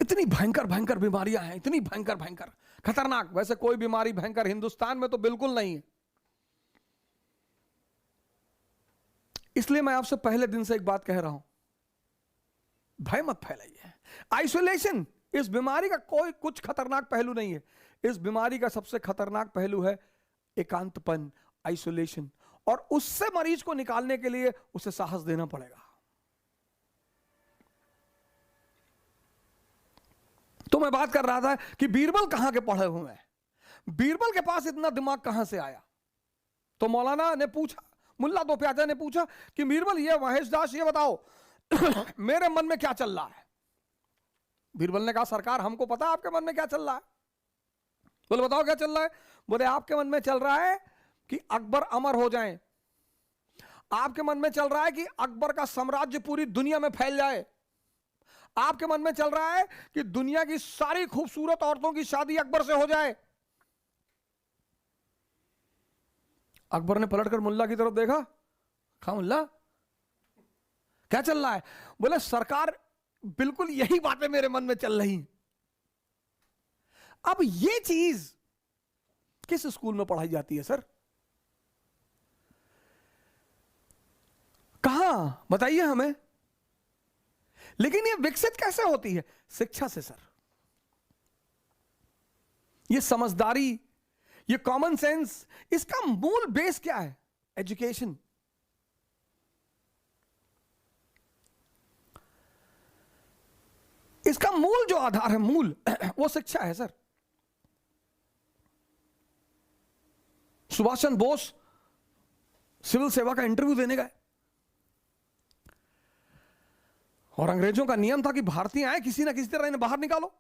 इतनी भयंकर भयंकर बीमारियां हैं, इतनी भयंकर भयंकर खतरनाक। वैसे कोई बीमारी भयंकर हिंदुस्तान में तो बिल्कुल नहीं है। इसलिए मैं आपसे पहले दिन से एक बात कह रहा हूं, भय मत फैलाइए। आइसोलेशन इस बीमारी का कोई कुछ खतरनाक पहलू नहीं है। इस बीमारी का सबसे खतरनाक पहलू है एकांतपन, आइसोलेशन, और उससे मरीज को निकालने के लिए उसे साहस देना पड़ेगा। तो मैं बात कर रहा था कि बीरबल कहां के पढ़े हुए हैं, बीरबल के पास इतना दिमाग कहां से आया? तो मौलाना ने पूछा, मुल्ला दो प्याजा ने पूछा कि बीरबल, ये महेश दास, ये बताओ मेरे मन में क्या चल रहा है। बीरबल ने कहा, सरकार हमको पता आपके मन में क्या चल रहा है। बोले बताओ क्या चल रहा है? बोले आपके मन में चल रहा है कि अकबर अमर हो जाए, आपके मन में चल रहा है कि अकबर का साम्राज्य पूरी दुनिया में फैल जाए, आपके मन में चल रहा है कि दुनिया की सारी खूबसूरत औरतों की शादी अकबर से हो जाए। अकबर ने पलटकर मुल्ला की तरफ देखा, कहा मुल्ला क्या चल रहा है? बोले सरकार बिल्कुल यही बातें मेरे मन में चल रही। अब ये चीज किस स्कूल में पढ़ाई जाती है सर? कहां बताइए हमें। लेकिन ये विकसित कैसे होती है? शिक्षा से सर। ये समझदारी, ये कॉमन सेंस, इसका मूल बेस क्या है? एजुकेशन। इसका मूल जो आधार है, मूल वो शिक्षा है सर। सुभाष चंद्र बोस सिविल सेवा का इंटरव्यू देने गए, और अंग्रेजों का नियम था कि भारतीय आए किसी ना किसी तरह इन्हें बाहर निकालो।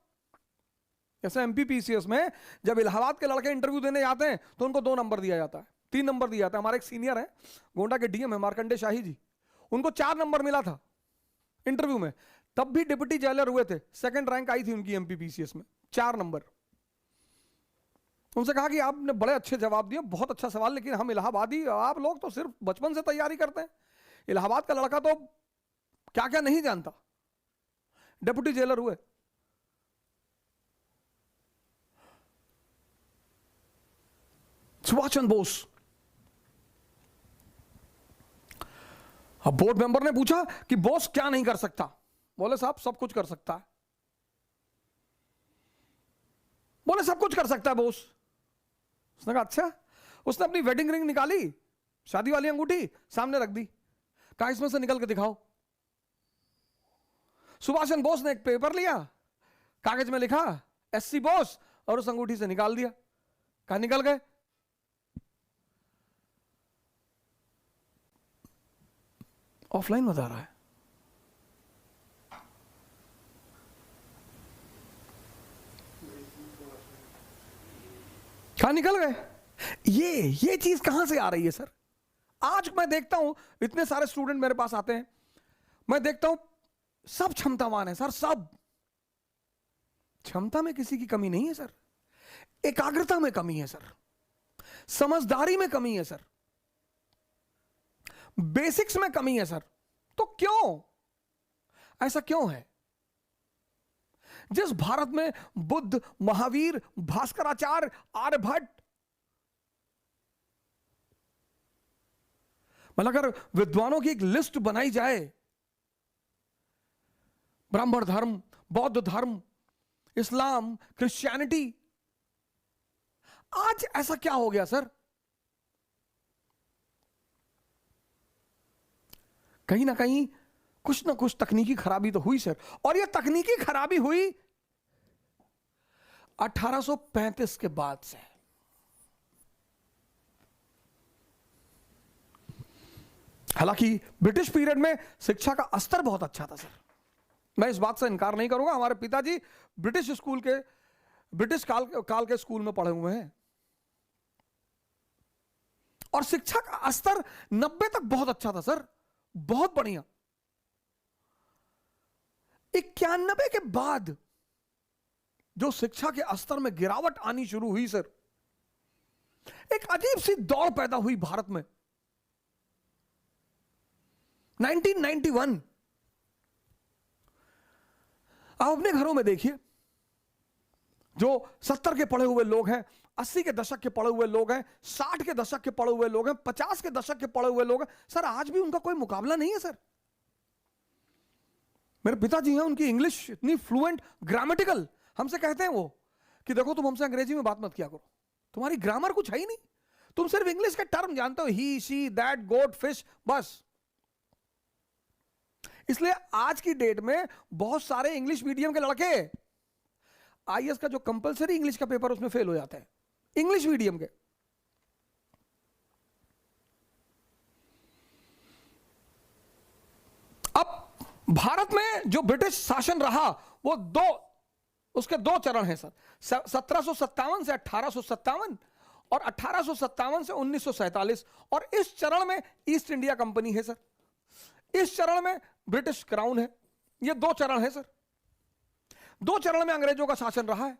जैसे एमपीपीसीएस में जब इलाहाबाद के लड़के इंटरव्यू देने जाते हैं तो उनको 2 नंबर दिया जाता है, 3 नंबर दिया जाता है। हमारे एक सीनियर है, गोंडा के डीएम है मार्कंडे शाही जी, उनको 4 नंबर मिला था इंटरव्यू में, तब भी डिप्टी जेलर हुए थे, 2nd रैंक आई थी उनकी एमपीपीसीएस में, 4 नंबर। उनसे कहा कि आपने बड़े अच्छे जवाब दिए, बहुत अच्छा सवाल, लेकिन हम इलाहाबादी, आप लोग तो सिर्फ बचपन से तैयारी करते हैं, इलाहाबाद का लड़का तो क्या क्या नहीं जानता। डिप्टी जेलर हुए। सुभाष चंद्र बोस। अब बोर्ड मेंबर ने पूछा कि बोस क्या नहीं कर सकता, बोले साहब सब कुछ कर सकता है। बोले सब कुछ कर सकता है बोस। उसने कहा अच्छा। उसने अपनी वेडिंग रिंग निकाली, शादी वाली अंगूठी सामने रख दी, कहा इसमें से निकल के दिखाओ। सुभाष चंद्र बोस ने एक पेपर लिया, कागज में लिखा एससी बोस, और उस अंगूठी से निकाल दिया, कहा निकल गए। ऑफलाइन बता रहा है। कहा निकल गए। ये चीज कहां से आ रही है सर? आज मैं देखता हूं इतने सारे स्टूडेंट मेरे पास आते हैं, मैं देखता हूं सब क्षमतावान है सर, सब। क्षमता में किसी की कमी नहीं है सर, एकाग्रता में कमी है सर, समझदारी में कमी है सर, बेसिक्स में कमी है सर। तो क्यों ऐसा क्यों है? जिस भारत में बुद्ध, महावीर, भास्कराचार्य, आर्यभट्ट, मतलब अगर विद्वानों की एक लिस्ट बनाई जाए, ब्राह्मण धर्म, बौद्ध धर्म, इस्लाम, क्रिश्चियनिटी, आज ऐसा क्या हो गया सर? कहीं ना कहीं कुछ ना कुछ तकनीकी खराबी तो हुई सर। और यह तकनीकी खराबी हुई 1835 के बाद से। हालांकि ब्रिटिश पीरियड में शिक्षा का स्तर बहुत अच्छा था सर, मैं इस बात से इनकार नहीं करूंगा। हमारे पिताजी ब्रिटिश काल के स्कूल में पढ़े हुए हैं, और शिक्षा का स्तर 90 तक बहुत अच्छा था सर, बहुत बढ़िया। 91 के बाद जो शिक्षा के स्तर में गिरावट आनी शुरू हुई सर, एक अजीब सी दौड़ पैदा हुई भारत में। 1991, आप अपने घरों में देखिए, जो 70 के पढ़े हुए लोग हैं, 80 के दशक के पढ़े हुए लोग हैं, 60 के दशक के पढ़े हुए लोग हैं, 50 के दशक के पढ़े हुए लोग हैं सर, आज भी उनका कोई मुकाबला नहीं है सर। मेरे पिताजी हैं, उनकी इंग्लिश इतनी फ्लुएंट, ग्रामेटिकल, हमसे कहते हैं वो कि देखो तुम हमसे अंग्रेजी में बात मत किया करो, तुम्हारी ग्रामर कुछ है ही नहीं, तुम सिर्फ इंग्लिश के टर्म जानते हो, ही, शी, दैट, गोट, फिश, बस। इसलिए आज की डेट में बहुत सारे इंग्लिश मीडियम के लड़के आईएएस का जो कंपलसरी इंग्लिश का पेपर उसमें फेल हो जाते हैं, इंग्लिश मीडियम के। अब भारत में जो ब्रिटिश शासन रहा वो उसके दो चरण हैं सर, 1757 से 1857 और 1857 से 1947। और इस चरण में ईस्ट इंडिया कंपनी है सर, इस चरण में ब्रिटिश क्राउन है। ये दो चरण है सर, दो चरण में अंग्रेजों का शासन रहा है।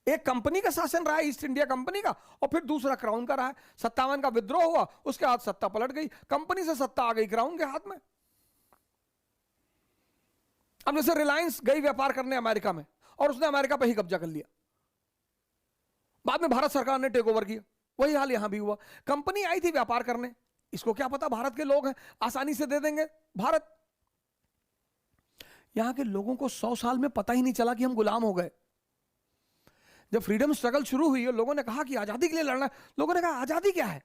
एक कंपनी का शासन रहा है, ईस्ट इंडिया कंपनी का, और फिर दूसरा क्राउन का रहा है। 57 का विद्रोह हुआ, उसके बाद सत्ता पलट गई, कंपनी से सत्ता आ गई क्राउन के हाथ में। अब जैसे रिलायंस गई व्यापार करने अमेरिका में, और उसने अमेरिका पे ही कब्जा कर लिया, बाद में भारत सरकार ने टेक ओवर किया, वही हाल यहां भी हुआ। कंपनी आई थी व्यापार करने, इसको क्या पता भारत के लोग हैं, आसानी से दे देंगे भारत। यहां के लोगों को 100 साल में पता ही नहीं चला कि हम गुलाम हो गए। जब फ्रीडम स्ट्रगल शुरू हुई और लोगों ने कहा कि आजादी के लिए लड़ना है, लोगों ने कहा आजादी क्या है?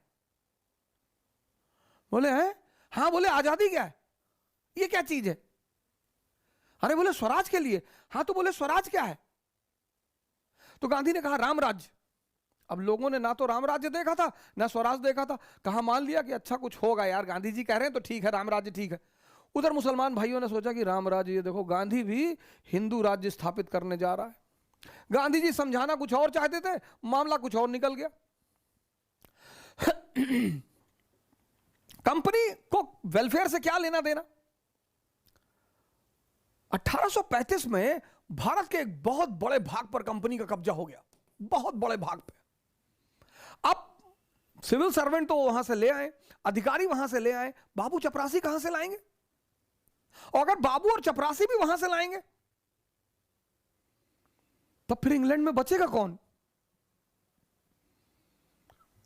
बोले हैं, हाँ बोले आजादी क्या है, ये क्या चीज है? अरे बोले स्वराज के लिए। हाँ तो बोले स्वराज क्या है? तो गांधी ने कहा राम राज्य। अब लोगों ने ना तो राम राज्य देखा था ना स्वराज देखा था, कहा मान लिया कि अच्छा कुछ होगा यार, गांधी जी कह रहे हैं तो ठीक है, राम राज्य ठीक है। उधर मुसलमान भाइयों ने सोचा कि राम राज्य, ये देखो गांधी भी हिंदू राज्य स्थापित करने जा रहा है। गांधी जी समझाना कुछ और चाहते थे, मामला कुछ और निकल गया। कंपनी को वेलफेयर से क्या लेना देना? 1835 में भारत के एक बहुत बड़े भाग पर कंपनी का कब्जा हो गया, बहुत बड़े भाग पे। अब सिविल सर्वेंट तो वहां से ले आए, अधिकारी वहां से ले आए, बाबू चपरासी कहां से लाएंगे? और अगर बाबू और चपरासी भी वहां से लाएंगे तब फिर इंग्लैंड में बचेगा कौन?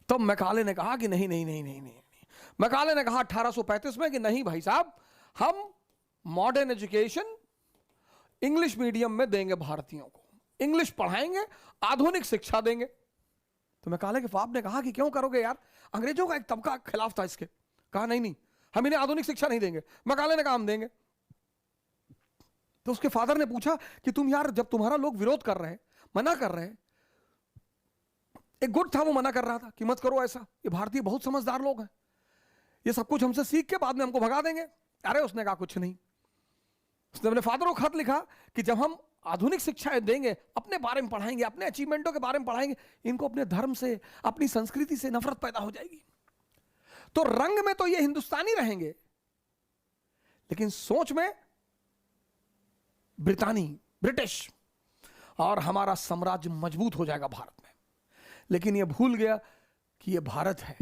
तब मैकाले ने कहा कि नहीं नहीं नहीं नहीं नहीं, नहीं। मैकाले ने कहा 1835 में कि नहीं भाई साहब, हम मॉडर्न एजुकेशन इंग्लिश मीडियम में देंगे, भारतीयों को इंग्लिश पढ़ाएंगे, आधुनिक शिक्षा देंगे। तो मैं कहा कि आपने कहा कि क्यों करोगे यार, अंग्रेजों का एक तबका खिलाफ था इसके। कहा नहीं नहीं, हम इन्हें आधुनिक शिक्षा नहीं देंगे। मकाले ने कहा हम देंगे। तो उसके फादर ने पूछा कि तुम यार, जब तुम्हारा लोग विरोध कर रहे हैं, मना कर रहे हैं, एक गुट था वो मना कर रहा था कि मत करो ऐसा, ये भारतीय बहुत समझदार लोग हैं, ये सब कुछ हमसे सीख के बाद में हमको भगा देंगे। अरे उसने कहा कुछ नहीं। उसने अपने फादर को खत लिखा कि जब हम आधुनिक शिक्षा देंगे, अपने बारे में पढ़ाएंगे, अपने अचीवमेंटों के बारे में पढ़ाएंगे, इनको अपने धर्म से, अपनी संस्कृति से नफरत पैदा हो जाएगी। तो रंग में तो ये हिंदुस्तानी रहेंगे, लेकिन सोच में ब्रिटिश, और हमारा साम्राज्य मजबूत हो जाएगा भारत में। लेकिन ये भूल गया कि ये भारत है।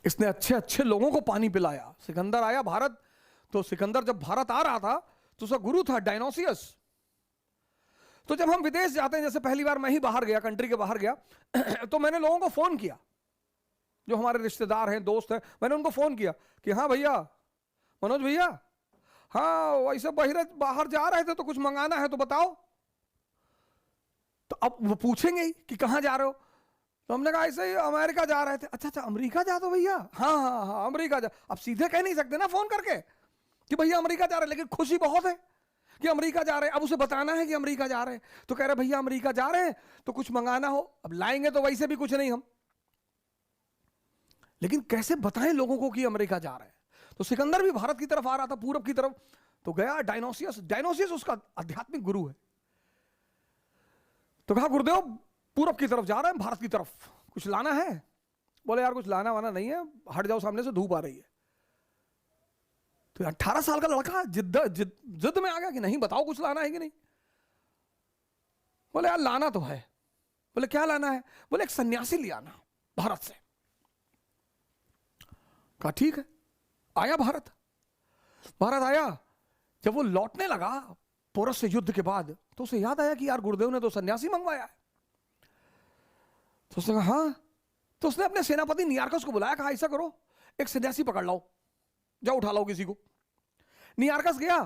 इसने अच्छे अच्छे लोगों को पानी पिलाया। सिकंदर आया भारत, तो सिकंदर जब भारत आ रहा था तो उसका गुरु था डायनोसियस। तो जब हम विदेश जाते हैं, जैसे पहली बार मैं ही बाहर गया, कंट्री के बाहर गया, तो मैंने लोगों को फोन किया, जो हमारे रिश्तेदार हैं, दोस्त हैं, मैंने उनको फोन किया कि हाँ भैया, मनोज भैया, हाँ वैसे बाहर जा रहे थे तो कुछ मंगाना है तो बताओ। तो अब वो पूछेंगे ही कि कहाँ जा रहे हो, तो हमने कहा ऐसे ही अमेरिका जा रहे थे। अच्छा अमेरिका जा दो भैया, हाँ हाँ हाँ अमेरिका जा। अब सीधे कह नहीं सकते ना फोन करके कि भैया अमेरिका जा रहे, लेकिन खुशी बहुत है कि अमेरिका जा रहे हैं। अब उसे बताना है कि अमेरिका जा रहे हैं, तो कह रहे भैया अमेरिका जा रहे हैं तो कुछ मंगाना हो। अब लाएंगे तो वैसे भी कुछ नहीं हम, लेकिन कैसे बताएं लोगों को कि अमेरिका जा रहे हैं। तो सिकंदर भी भारत की तरफ आ रहा था, पूरब की तरफ, तो गया डायनोसियस उसका आध्यात्मिक गुरु है। तो कहा गुरुदेव पूरब की तरफ जा रहे हैं, भारत की तरफ, कुछ लाना है? बोले यार कुछ लाना वाना नहीं है, हट जाओ सामने से, धूप आ रही है। तो 18 साल का लड़का जिद में आ गया कि नहीं बताओ कुछ लाना है कि नहीं। बोले यार लाना तो है। बोले क्या लाना है? बोले एक सन्यासी ले आना भारत से। कहा ठीक है। आया भारत आया। जब वो लौटने लगा पोरस से युद्ध के बाद, तो उसे याद आया कि यार गुरुदेव ने तो सन्यासी मंगवाया है। तो उसने कहा हाँ। तो उसने अपने सेनापति नियार्कस को बुलाया, कहा ऐसा करो एक सन्यासी पकड़ लाओ, जाओ उठा लाओ किसी को। नियार्कस गया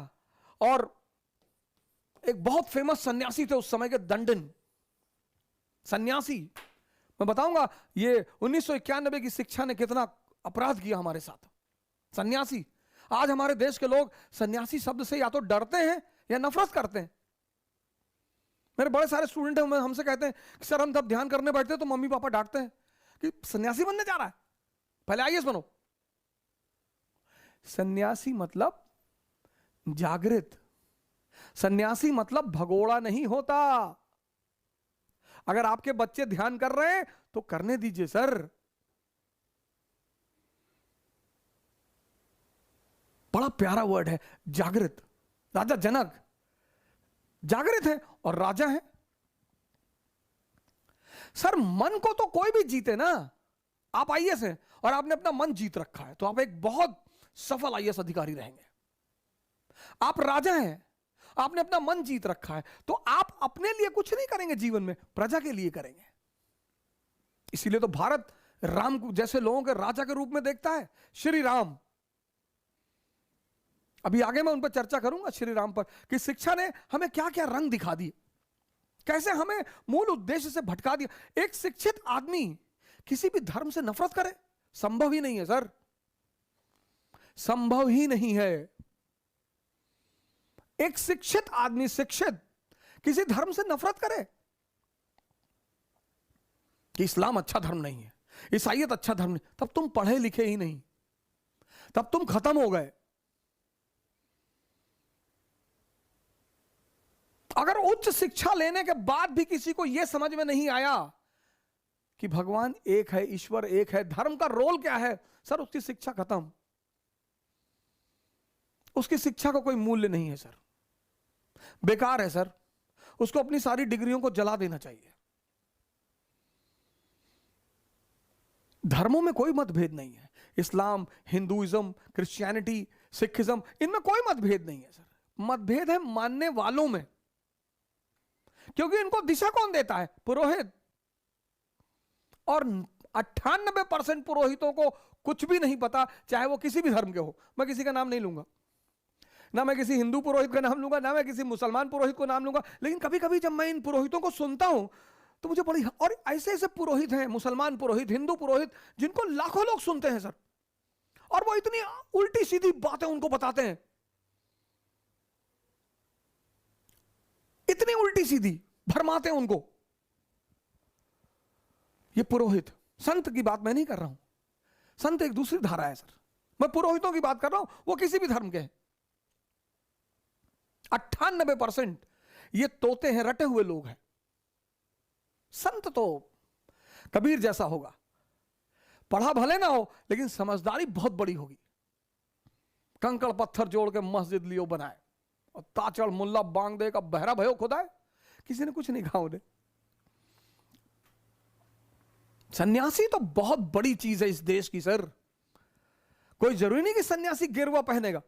और एक बहुत फेमस सन्यासी थे उस समय के, दंडन सन्यासी। मैं बताऊंगा ये 1991 की शिक्षा ने कितना अपराध किया हमारे साथ। सन्यासी, आज हमारे देश के लोग सन्यासी शब्द से या तो डरते हैं या नफरत करते हैं। मेरे बड़े सारे स्टूडेंट हैं, हमसे कहते हैं कि सर हम जब ध्यान करने बैठते हैं तो मम्मी पापा डांटते हैं कि सन्यासी बनने जा रहा है, पहले आईएएस बनो। सन्यासी मतलब जागृत, सन्यासी मतलब भगोड़ा नहीं होता। अगर आपके बच्चे ध्यान कर रहे हैं तो करने दीजिए सर। बड़ा प्यारा वर्ड है जागृत। राजा जनक जागृत है और राजा है। सर मन को तो कोई भी जीते ना। आप आईएएस हैं और आपने अपना मन जीत रखा है तो आप एक बहुत सफल आईएएस अधिकारी रहेंगे। आप राजा हैं, आपने अपना मन जीत रखा है तो आप अपने लिए कुछ नहीं करेंगे जीवन में, प्रजा के लिए करेंगे। इसीलिए तो भारत राम जैसे लोगों के राजा के रूप में देखता है, श्री राम। अभी आगे मैं उन पर चर्चा करूंगा, श्री राम पर, कि शिक्षा ने हमें क्या क्या रंग दिखा दिए, कैसे हमें मूल उद्देश्य से भटका दिया। एक शिक्षित आदमी किसी भी धर्म से नफरत करे, संभव ही नहीं है सर, संभव ही नहीं है। एक शिक्षित आदमी, शिक्षित, किसी धर्म से नफरत करे कि इस्लाम अच्छा धर्म नहीं है, ईसाईयत अच्छा धर्म नहीं, तब तुम पढ़े लिखे ही नहीं, तब तुम खत्म हो गए। अगर उच्च शिक्षा लेने के बाद भी किसी को यह समझ में नहीं आया कि भगवान एक है, ईश्वर एक है, धर्म का रोल क्या है, सर उसकी शिक्षा खत्म, उसकी शिक्षा का कोई मूल्य नहीं है सर, बेकार है सर। उसको अपनी सारी डिग्रियों को जला देना चाहिए। धर्मों में कोई मतभेद नहीं है, इस्लाम, हिंदुइज्म, क्रिश्चियनिटी, सिखिज्म, इनमें कोई मतभेद नहीं है सर। मतभेद है मानने वालों में, क्योंकि इनको दिशा कौन देता है? पुरोहित। और 98% पुरोहितों को कुछ भी नहीं पता, चाहे वो किसी भी धर्म के हो। मैं किसी का नाम नहीं लूंगा, ना मैं किसी हिंदू पुरोहित का नाम लूंगा, ना मैं किसी मुसलमान पुरोहित को नाम लूंगा। लेकिन कभी कभी जब मैं इन पुरोहितों को सुनता हूं तो मुझे बड़ी, और ऐसे ऐसे पुरोहित हैं, मुसलमान पुरोहित, हिंदू पुरोहित, जिनको लाखों लोग सुनते हैं सर, और वो इतनी उल्टी सीधी बातें उनको बताते हैं, इतनी उल्टी सीधी भरमाते हैं उनको। ये पुरोहित, संत की बात मैं नहीं कर रहा हूं, संत एक दूसरी धारा है सर, मैं पुरोहितों की बात कर रहा हूं, वो किसी भी धर्म के हैं। 98% ये तोते हैं, रटे हुए लोग हैं। संत तो कबीर जैसा होगा, पढ़ा भले ना हो लेकिन समझदारी बहुत बड़ी होगी। कंकड़ पत्थर जोड़ के मस्जिद लियो बनाए, और ताचड़ मुल्ला बांग दे का बहरा भयो खुदाए, किसी ने कुछ नहीं कहा उन्हें। सन्यासी तो बहुत बड़ी चीज है इस देश की सर। कोई जरूरी नहीं कि सन्यासी गेरुआ पहनेगा,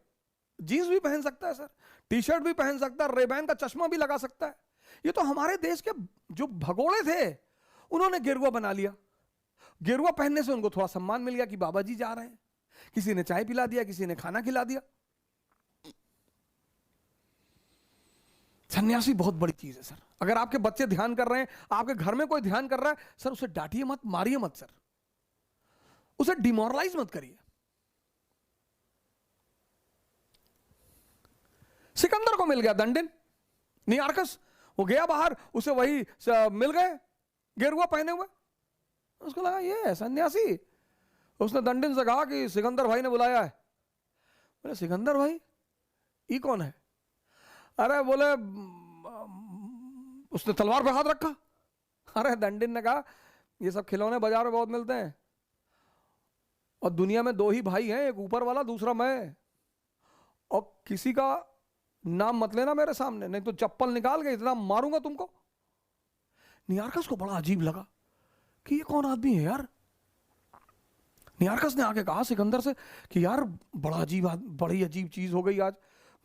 जीन्स भी पहन सकता है सर, टी शर्ट भी पहन सकता है, रेबैन का चश्मा भी लगा सकता है। ये तो हमारे देश के जो भगोड़े थे उन्होंने गेरुआ बना लिया। गेरुआ पहनने से उनको थोड़ा सम्मान मिल गया कि बाबा जी जा रहे हैं, किसी ने चाय पिला दिया, किसी ने खाना खिला दिया। सन्यासी बहुत बड़ी चीज है सर। अगर आपके बच्चे ध्यान कर रहे हैं, आपके घर में कोई ध्यान कर रहा है, सर उसे डांटिए मत, मारिए मत सर, उसे डिमोरलाइज मत करिए। सिकंदर को मिल गया दंडिन, नियार्कस, वो गया बाहर, उसे वही मिल गए गेरुआ पहने हुए। उसको लगा ये है सन्यासी। उसने दंडिन से कहा कि सिकंदर भाई ने बुलाया है। बोले सिकंदर भाई, ये कौन है? अरे बोले, उसने तलवार पे हाथ रखा। अरे दंडिन ने कहा ये सब खिलौने बाजार में बहुत मिलते हैं, और दुनिया में दो ही भाई हैं, एक ऊपर वाला दूसरा मैं, और किसी का नाम मत लेना मेरे सामने, नहीं तो चप्पल निकाल के इतना मारूंगा तुमको। नियार्कस को बड़ा अजीब लगा कि ये कौन आदमी है यार। नियार्कस ने आके कहा सिकंदर से कि यार बड़ी अजीब चीज हो गई आज।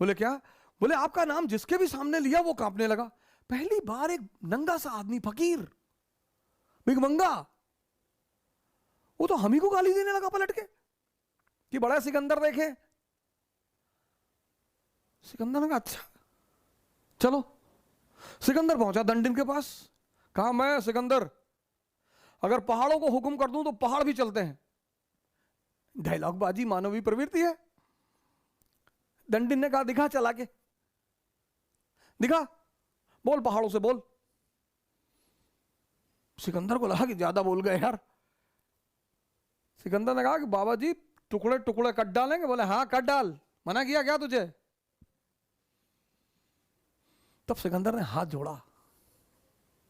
बोले क्या? बोले आपका नाम जिसके भी सामने लिया वो कांपने लगा। पहली बार एक नंगा सा आदमी, फकीर, भिखमंगा, वो तो हम ही को गाली देने लगा पलट के कि बड़ा सिकंदर देखे। सिकंदर ने कहा अच्छा चलो। सिकंदर पहुंचा दंडिन के पास, कहा मैं सिकंदर अगर पहाड़ों को हुक्म कर दूं तो पहाड़ भी चलते हैं। डायलॉग बाजी मानवीय प्रवृत्ति है। दंडिन ने कहा दिखा चला के, दिखा, बोल पहाड़ों से बोल। सिकंदर को लगा कि ज्यादा बोल गए यार। सिकंदर ने कहा कि बाबा जी टुकड़े टुकड़े कट डालेंगे? बोले हाँ कट डाल, मना किया क्या तुझे? तब सिकंदर ने हाथ जोड़ा,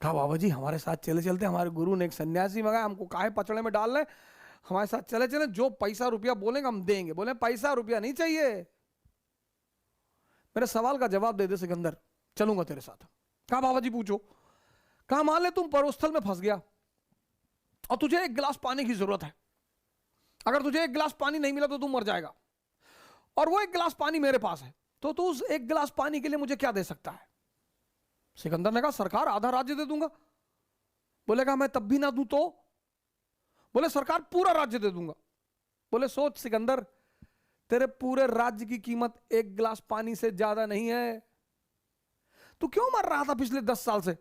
कहा बाबा जी हमारे साथ चले चलते, हमारे गुरु ने एक सन्यासी मंगाया, हमको काहे पचड़े में डाल रहे, हमारे साथ चले चले, जो पैसा रुपया बोलेंगे हम देंगे। बोले पैसा रुपया नहीं चाहिए, मेरे सवाल का जवाब दे दे सिकंदर, चलूंगा तेरे साथ। कहा बाबा जी पूछो। कहा मान ले तुम पर्वतस्थल में फंस गया और तुझे एक गिलास पानी की जरूरत है। अगर तुझे एक गिलास पानी नहीं मिला तो तू मर जाएगा, और वो एक गिलास पानी मेरे पास है, तो तू उस एक गिलास पानी के लिए मुझे क्या दे सकता है? सिकंदर ने कहा सरकार आधा राज्य दे दूंगा। बोले कहा मैं तब भी ना दूं तो? बोले सरकार पूरा राज्य दे दूंगा। बोले सोच सिकंदर, तेरे पूरे राज्य की कीमत एक गिलास पानी से ज्यादा नहीं है। तू क्यों मर रहा था पिछले 10 साल से?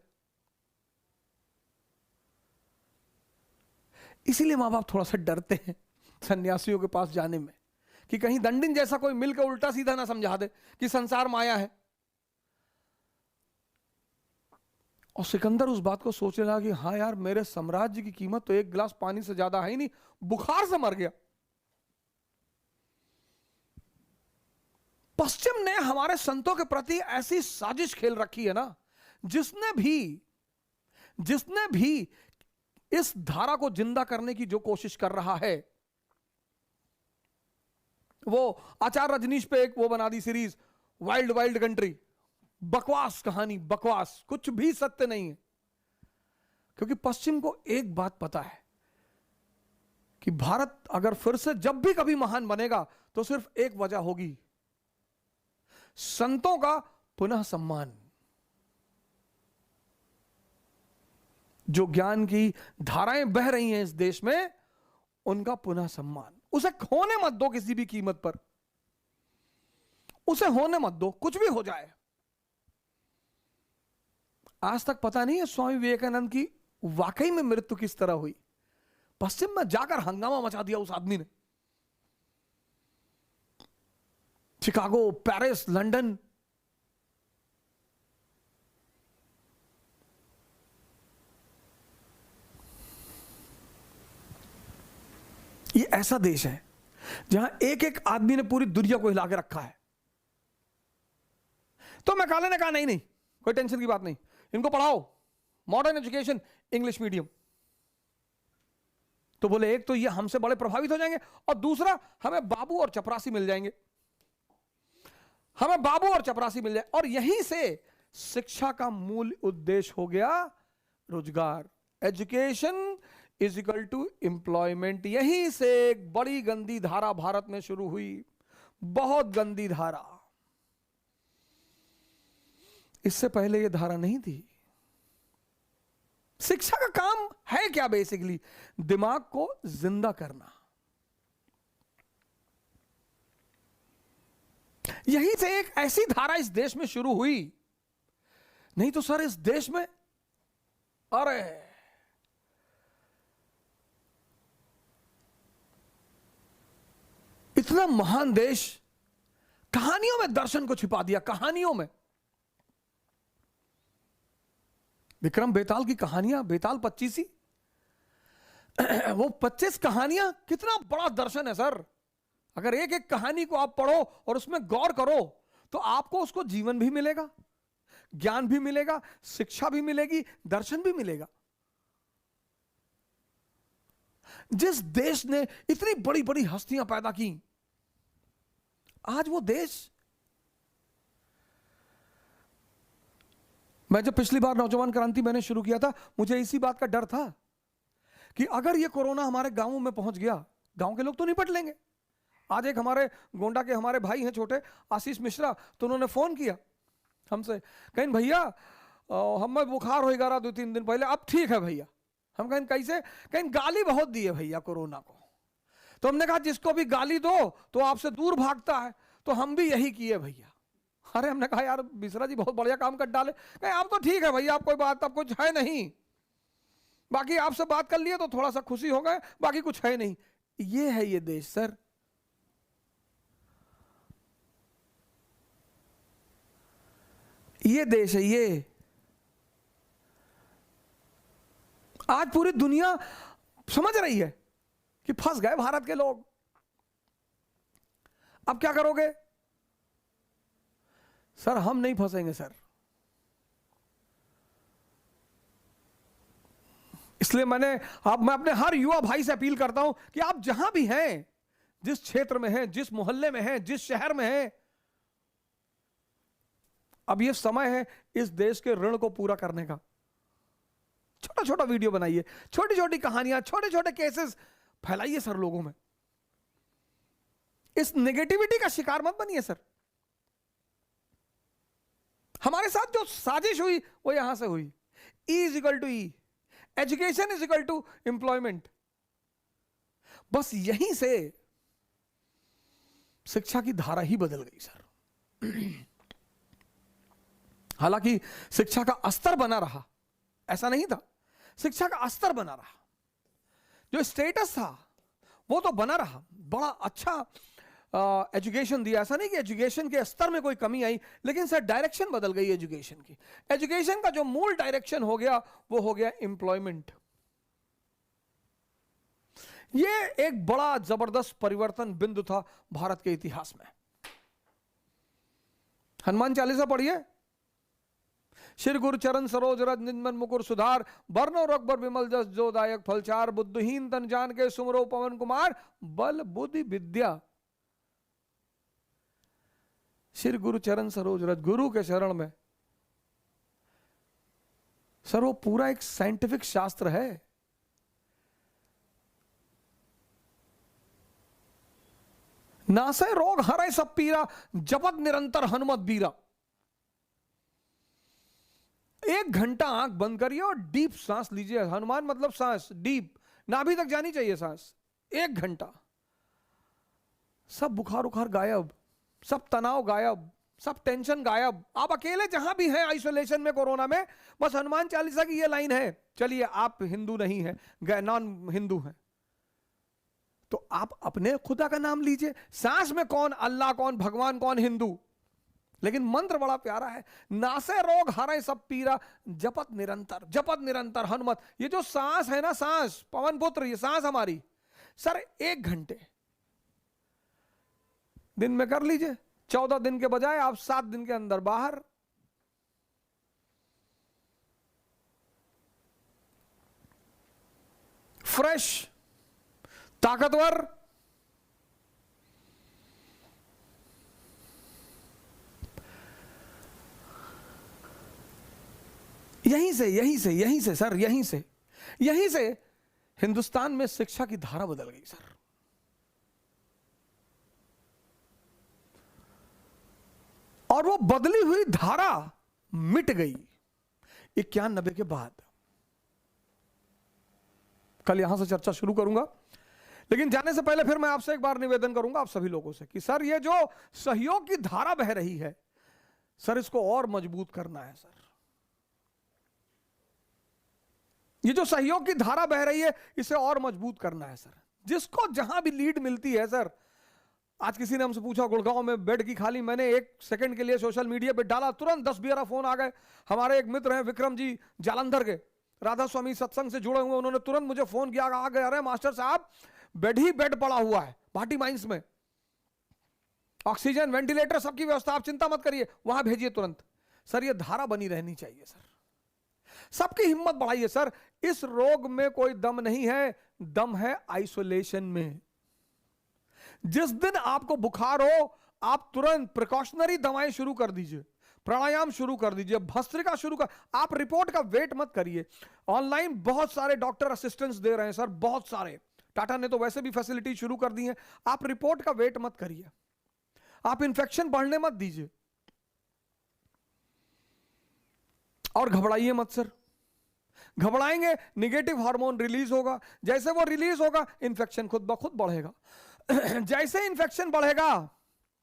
इसीलिए मां बाप थोड़ा सा डरते हैं सन्यासियों के पास जाने में, कि कहीं दंडिन जैसा कोई मिलकर उल्टा सीधा ना समझा दे कि संसार माया है। और सिकंदर उस बात को सोचने लगा कि हाँ यार, मेरे साम्राज्य की कीमत तो एक गिलास पानी से ज्यादा है ही नहीं, बुखार से मर गया। पश्चिम ने हमारे संतों के प्रति ऐसी साजिश खेल रखी है ना, जिसने भी इस धारा को जिंदा करने की जो कोशिश कर रहा है, वो आचार्य रजनीश पे एक वो बना the series, wild wild country. बकवास कहानी, बकवास, कुछ भी सत्य नहीं है। क्योंकि पश्चिम को एक बात पता है कि भारत अगर फिर से जब भी कभी महान बनेगा तो सिर्फ एक वजह होगी, संतों का पुनः सम्मान। जो ज्ञान की धाराएं बह रही हैं इस देश में, उनका पुनः सम्मान। उसे खोने मत दो किसी भी कीमत पर, उसे होने मत दो, कुछ भी हो जाए। आज तक पता नहीं है स्वामी विवेकानंद की वाकई में मृत्यु किस तरह हुई। पश्चिम में जाकर हंगामा मचा दिया उस आदमी ने, शिकागो, पेरिस, लंदन। ये ऐसा देश है जहां एक एक आदमी ने पूरी दुनिया को हिला के रखा है। तो मैकाले ने कहा नहीं नहीं, कोई टेंशन की बात नहीं, इनको पढ़ाओ मॉडर्न एजुकेशन, इंग्लिश मीडियम। तो बोले एक तो ये हमसे बड़े प्रभावित हो जाएंगे, और दूसरा हमें बाबू और चपरासी मिल जाएंगे, हमें बाबू और चपरासी मिल जाए। और यहीं से शिक्षा का मूल उद्देश्य हो गया रोजगार। Education is equal to employment. यहीं से एक बड़ी गंदी धारा भारत में शुरू हुई, बहुत गंदी धारा। इससे पहले यह धारा नहीं थी। शिक्षा का काम है क्या? बेसिकली दिमाग को जिंदा करना। यहीं से एक ऐसी धारा इस देश में शुरू हुई। नहीं तो सर इस देश में, अरे इतना महान देश, कहानियों में दर्शन को छिपा दिया, कहानियों में। विक्रम बेताल की कहानियां, बेताल 25, वो 25 कहानियां कितना बड़ा दर्शन है सर। अगर एक एक कहानी को आप पढ़ो और उसमें गौर करो तो आपको उसको जीवन भी मिलेगा, ज्ञान भी मिलेगा, शिक्षा भी मिलेगी, दर्शन भी मिलेगा। जिस देश ने इतनी बड़ी बड़ी हस्तियां पैदा की, आज वो देश, मैं जब पिछली बार नौजवान क्रांति मैंने शुरू किया था, मुझे इसी बात का डर था कि अगर ये कोरोना हमारे गांवों में पहुंच गया, गांव के लोग तो निपट लेंगे। आज एक हमारे गोंडा के हमारे भाई हैं छोटे, आशीष मिश्रा, तो उन्होंने फोन किया हमसे, कहीं भैया हमें बुखार हो गया 2-3 दिन पहले, अब ठीक है भैया। हम कहें कैसे? कहीं गाली बहुत दी है भैया कोरोना को। तो हमने कहा जिसको भी गाली दो तो आपसे दूर भागता है, तो हम भी यही किए भैया। अरे हमने कहा यार मिश्रा जी बहुत बढ़िया काम कर डाले। कहीं आप तो ठीक है भैया, आप कोई बात, अब कुछ है नहीं, बाकी आपसे बात कर लिए तो थोड़ा सा खुशी हो गए, बाकी कुछ है नहीं। ये है ये देश सर। ये देश है ये। आज पूरी दुनिया समझ रही है कि फंस गए भारत के लोग। अब क्या करोगे? सर हम नहीं फंसेंगे सर। इसलिए मैं अपने हर युवा भाई से अपील करता हूं कि आप जहां भी हैं, जिस क्षेत्र में हैं, जिस मोहल्ले में हैं, जिस शहर में हैं, अब ये समय है इस देश के ऋण को पूरा करने का। छोटा छोटा वीडियो बनाइए, छोटी छोटी कहानियां, छोटे छोटे केसेस फैलाइए सर लोगों में। इस नेगेटिविटी का शिकार मत बनिए सर। हमारे साथ जो साजिश हुई वो यहां से हुई। E is equal to E, education is equal to employment. बस यहीं से शिक्षा की धारा ही बदल गई सर। हालांकि शिक्षा का स्तर बना रहा, ऐसा नहीं था, शिक्षा का स्तर बना रहा, जो स्टेटस था वो तो बना रहा, बड़ा अच्छा एजुकेशन दिया। ऐसा नहीं कि एजुकेशन के स्तर में कोई कमी आई, लेकिन सर डायरेक्शन बदल गई एजुकेशन की। एजुकेशन का जो मूल डायरेक्शन हो गया वो हो गया एम्प्लॉयमेंट। ये एक बड़ा जबरदस्त परिवर्तन बिंदु था भारत के इतिहास में। हनुमान चालीसा पढ़िए, श्री गुरु चरण सरोज रज निजमन मुकुर सुधार, बरनो रघुबर विमल जस जो दायक फलचार, बुद्धिहीन तन जान के सुमरो पवन कुमार, बल बुद्धि विद्या। श्री गुरु चरण सरोज रज, गुरु के शरण में सर वो पूरा एक साइंटिफिक शास्त्र है। नासे रोग हरे सब पीरा, जपत निरंतर हनुमत बीरा। 1 घंटा आंख बंद करिए और डीप सांस लीजिए। हनुमान मतलब सांस डीप, नाभि तक जानी चाहिए सांस। 1 घंटा, सब बुखार उखार गायब, सब तनाव गायब, सब टेंशन गायब। आप अकेले जहां भी हैं आइसोलेशन में, कोरोना में, बस हनुमान चालीसा की ये लाइन है। चलिए आप हिंदू नहीं है, नॉन हिंदू हैं, तो आप अपने खुदा का नाम लीजिए। सांस में कौन अल्लाह, कौन भगवान, कौन हिंदू, लेकिन मंत्र बड़ा प्यारा है। नासे रोग हरे सब पीरा, जपत निरंतर, जपत निरंतर हनुमत। ये जो सांस है ना, सांस पवन पुत्र, ये सांस हमारी सर 1 घंटे दिन में कर लीजिए। 14 दिन के बजाय आप 7 दिन के अंदर बाहर। फ्रेश, ताकतवर, यहीं से सर, यहीं से हिंदुस्तान में शिक्षा की धारा बदल गई सर। और वो बदली हुई धारा मिट गई 91 के बाद। कल यहां से चर्चा शुरू करूंगा, लेकिन जाने से पहले फिर मैं आपसे एक बार निवेदन करूंगा आप सभी लोगों से कि सर ये जो सहयोग की धारा बह रही है सर, इसको और मजबूत करना है सर। ये जो सहयोग की धारा बह रही है इसे और मजबूत करना है सर। जिसको जहां भी लीड मिलती है सर, आज किसी ने हमसे पूछा गुड़गांव में बेड की खाली, मैंने 1 सेकंड के लिए सोशल मीडिया पे डाला, तुरंत 10-12 फोन आ गए। हमारे एक मित्र हैं विक्रम जी जालंधर के, राधा स्वामी सत्संग से जुड़े हुए, उन्होंने तुरंत मुझे फोन किया, आ गए, अरे मास्टर साहब बेड ही बेड पड़ा हुआ है भाटी माइंस में, ऑक्सीजन वेंटिलेटर सबकी व्यवस्था, आप चिंता मत करिए, वहां भेजिए तुरंत। सर ये धारा बनी रहनी चाहिए सर, सबकी हिम्मत बढ़ाइए सर। इस रोग में कोई दम नहीं है, दम है आइसोलेशन में। जिस दिन आपको बुखार हो आप तुरंत प्रिकॉशनरी दवाएं शुरू कर दीजिए, प्राणायाम शुरू कर दीजिए, भस्त्रिका शुरू कर। आप रिपोर्ट का वेट मत करिए। ऑनलाइन बहुत सारे डॉक्टर असिस्टेंस दे रहे हैं सर, बहुत सारे। टाटा ने तो वैसे भी फैसिलिटी शुरू कर दी है। आप रिपोर्ट का वेट मत करिए, आप इंफेक्शन बढ़ने मत दीजिए और घबराइए मत सर। घबराएंगे निगेटिव हार्मोन रिलीज होगा, जैसे वो रिलीज होगा इन्फेक्शन खुद ब खुद बढ़ेगा। जैसे इन्फेक्शन बढ़ेगा,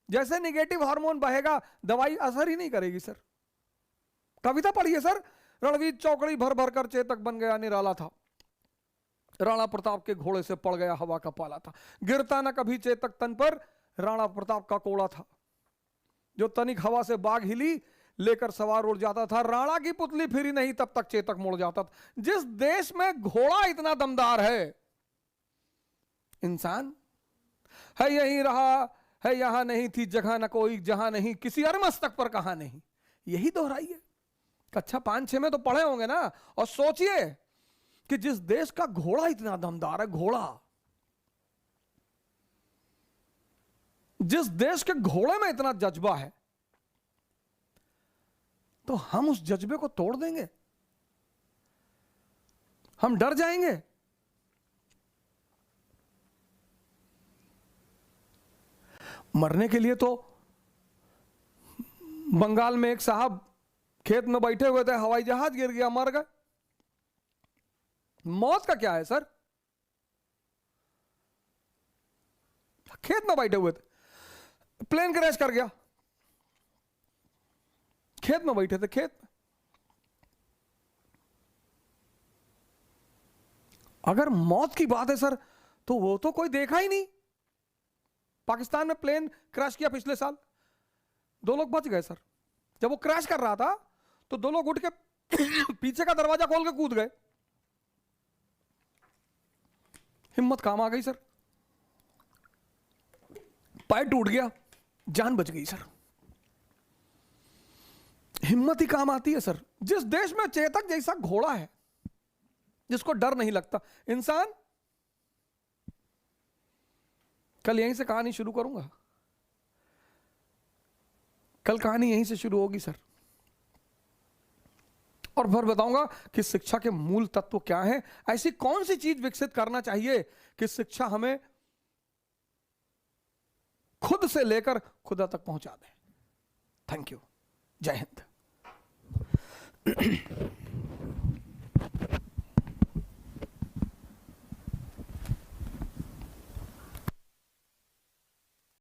जैसे निगेटिव हार्मोन बढ़ेगा, दवाई असर ही नहीं करेगी सर। कविता पढ़िए सर, रणवीर चौकड़ी भर भर कर चेतक बन गया निराला था, राणा प्रताप के घोड़े से पड़ गया हवा का पाला था, गिरता न कभी चेतक तन पर राणा प्रताप का कोड़ा था, जो तनिक हवा से बाग हिली लेकर सवार उड़ जाता था, राणा की पुतली फिरी नहीं तब तक चेतक मुड़ जाता था। जिस देश में घोड़ा इतना दमदार है, इंसान है यहीं रहा है यहां नहीं थी जगह न कोई जहां नहीं, किसी और मस्तक पर कहां नहीं। यही दोहराइए। कक्षा 5-6 में तो पढ़े होंगे ना। और सोचिए कि जिस देश का घोड़ा इतना दमदार है, घोड़ा, जिस देश के घोड़े में इतना जज्बा है, तो हम उस जज्बे को तोड़ देंगे? हम डर जाएंगे? मरने के लिए तो बंगाल में एक साहब खेत में बैठे हुए थे, हवाई जहाज गिर गया, मर गए। मौत का क्या है सर? खेत में बैठे हुए थे, प्लेन क्रैश कर गया, खेत में बैठे थे, खेत में। अगर मौत की बात है सर, तो वो तो कोई देखा ही नहीं। पाकिस्तान में प्लेन क्रैश किया पिछले साल, 2 लोग बच गए सर। जब वो क्रैश कर रहा था तो 2 लोग उठ के पीछे का दरवाजा खोल के कूद गए। हिम्मत काम आ गई सर, पैर टूट गया, जान बच गई सर। हिम्मत ही काम आती है सर। जिस देश में चेतक जैसा घोड़ा है, जिसको डर नहीं लगता, इंसान। कल यहीं से कहानी शुरू करूंगा, कल कहानी यहीं से शुरू होगी सर, और फिर बताऊंगा कि शिक्षा के मूल तत्व क्या हैं, ऐसी कौन सी चीज विकसित करना चाहिए कि शिक्षा हमें खुद से लेकर खुदा तक पहुंचा दे। थैंक यू, जय हिंद। है।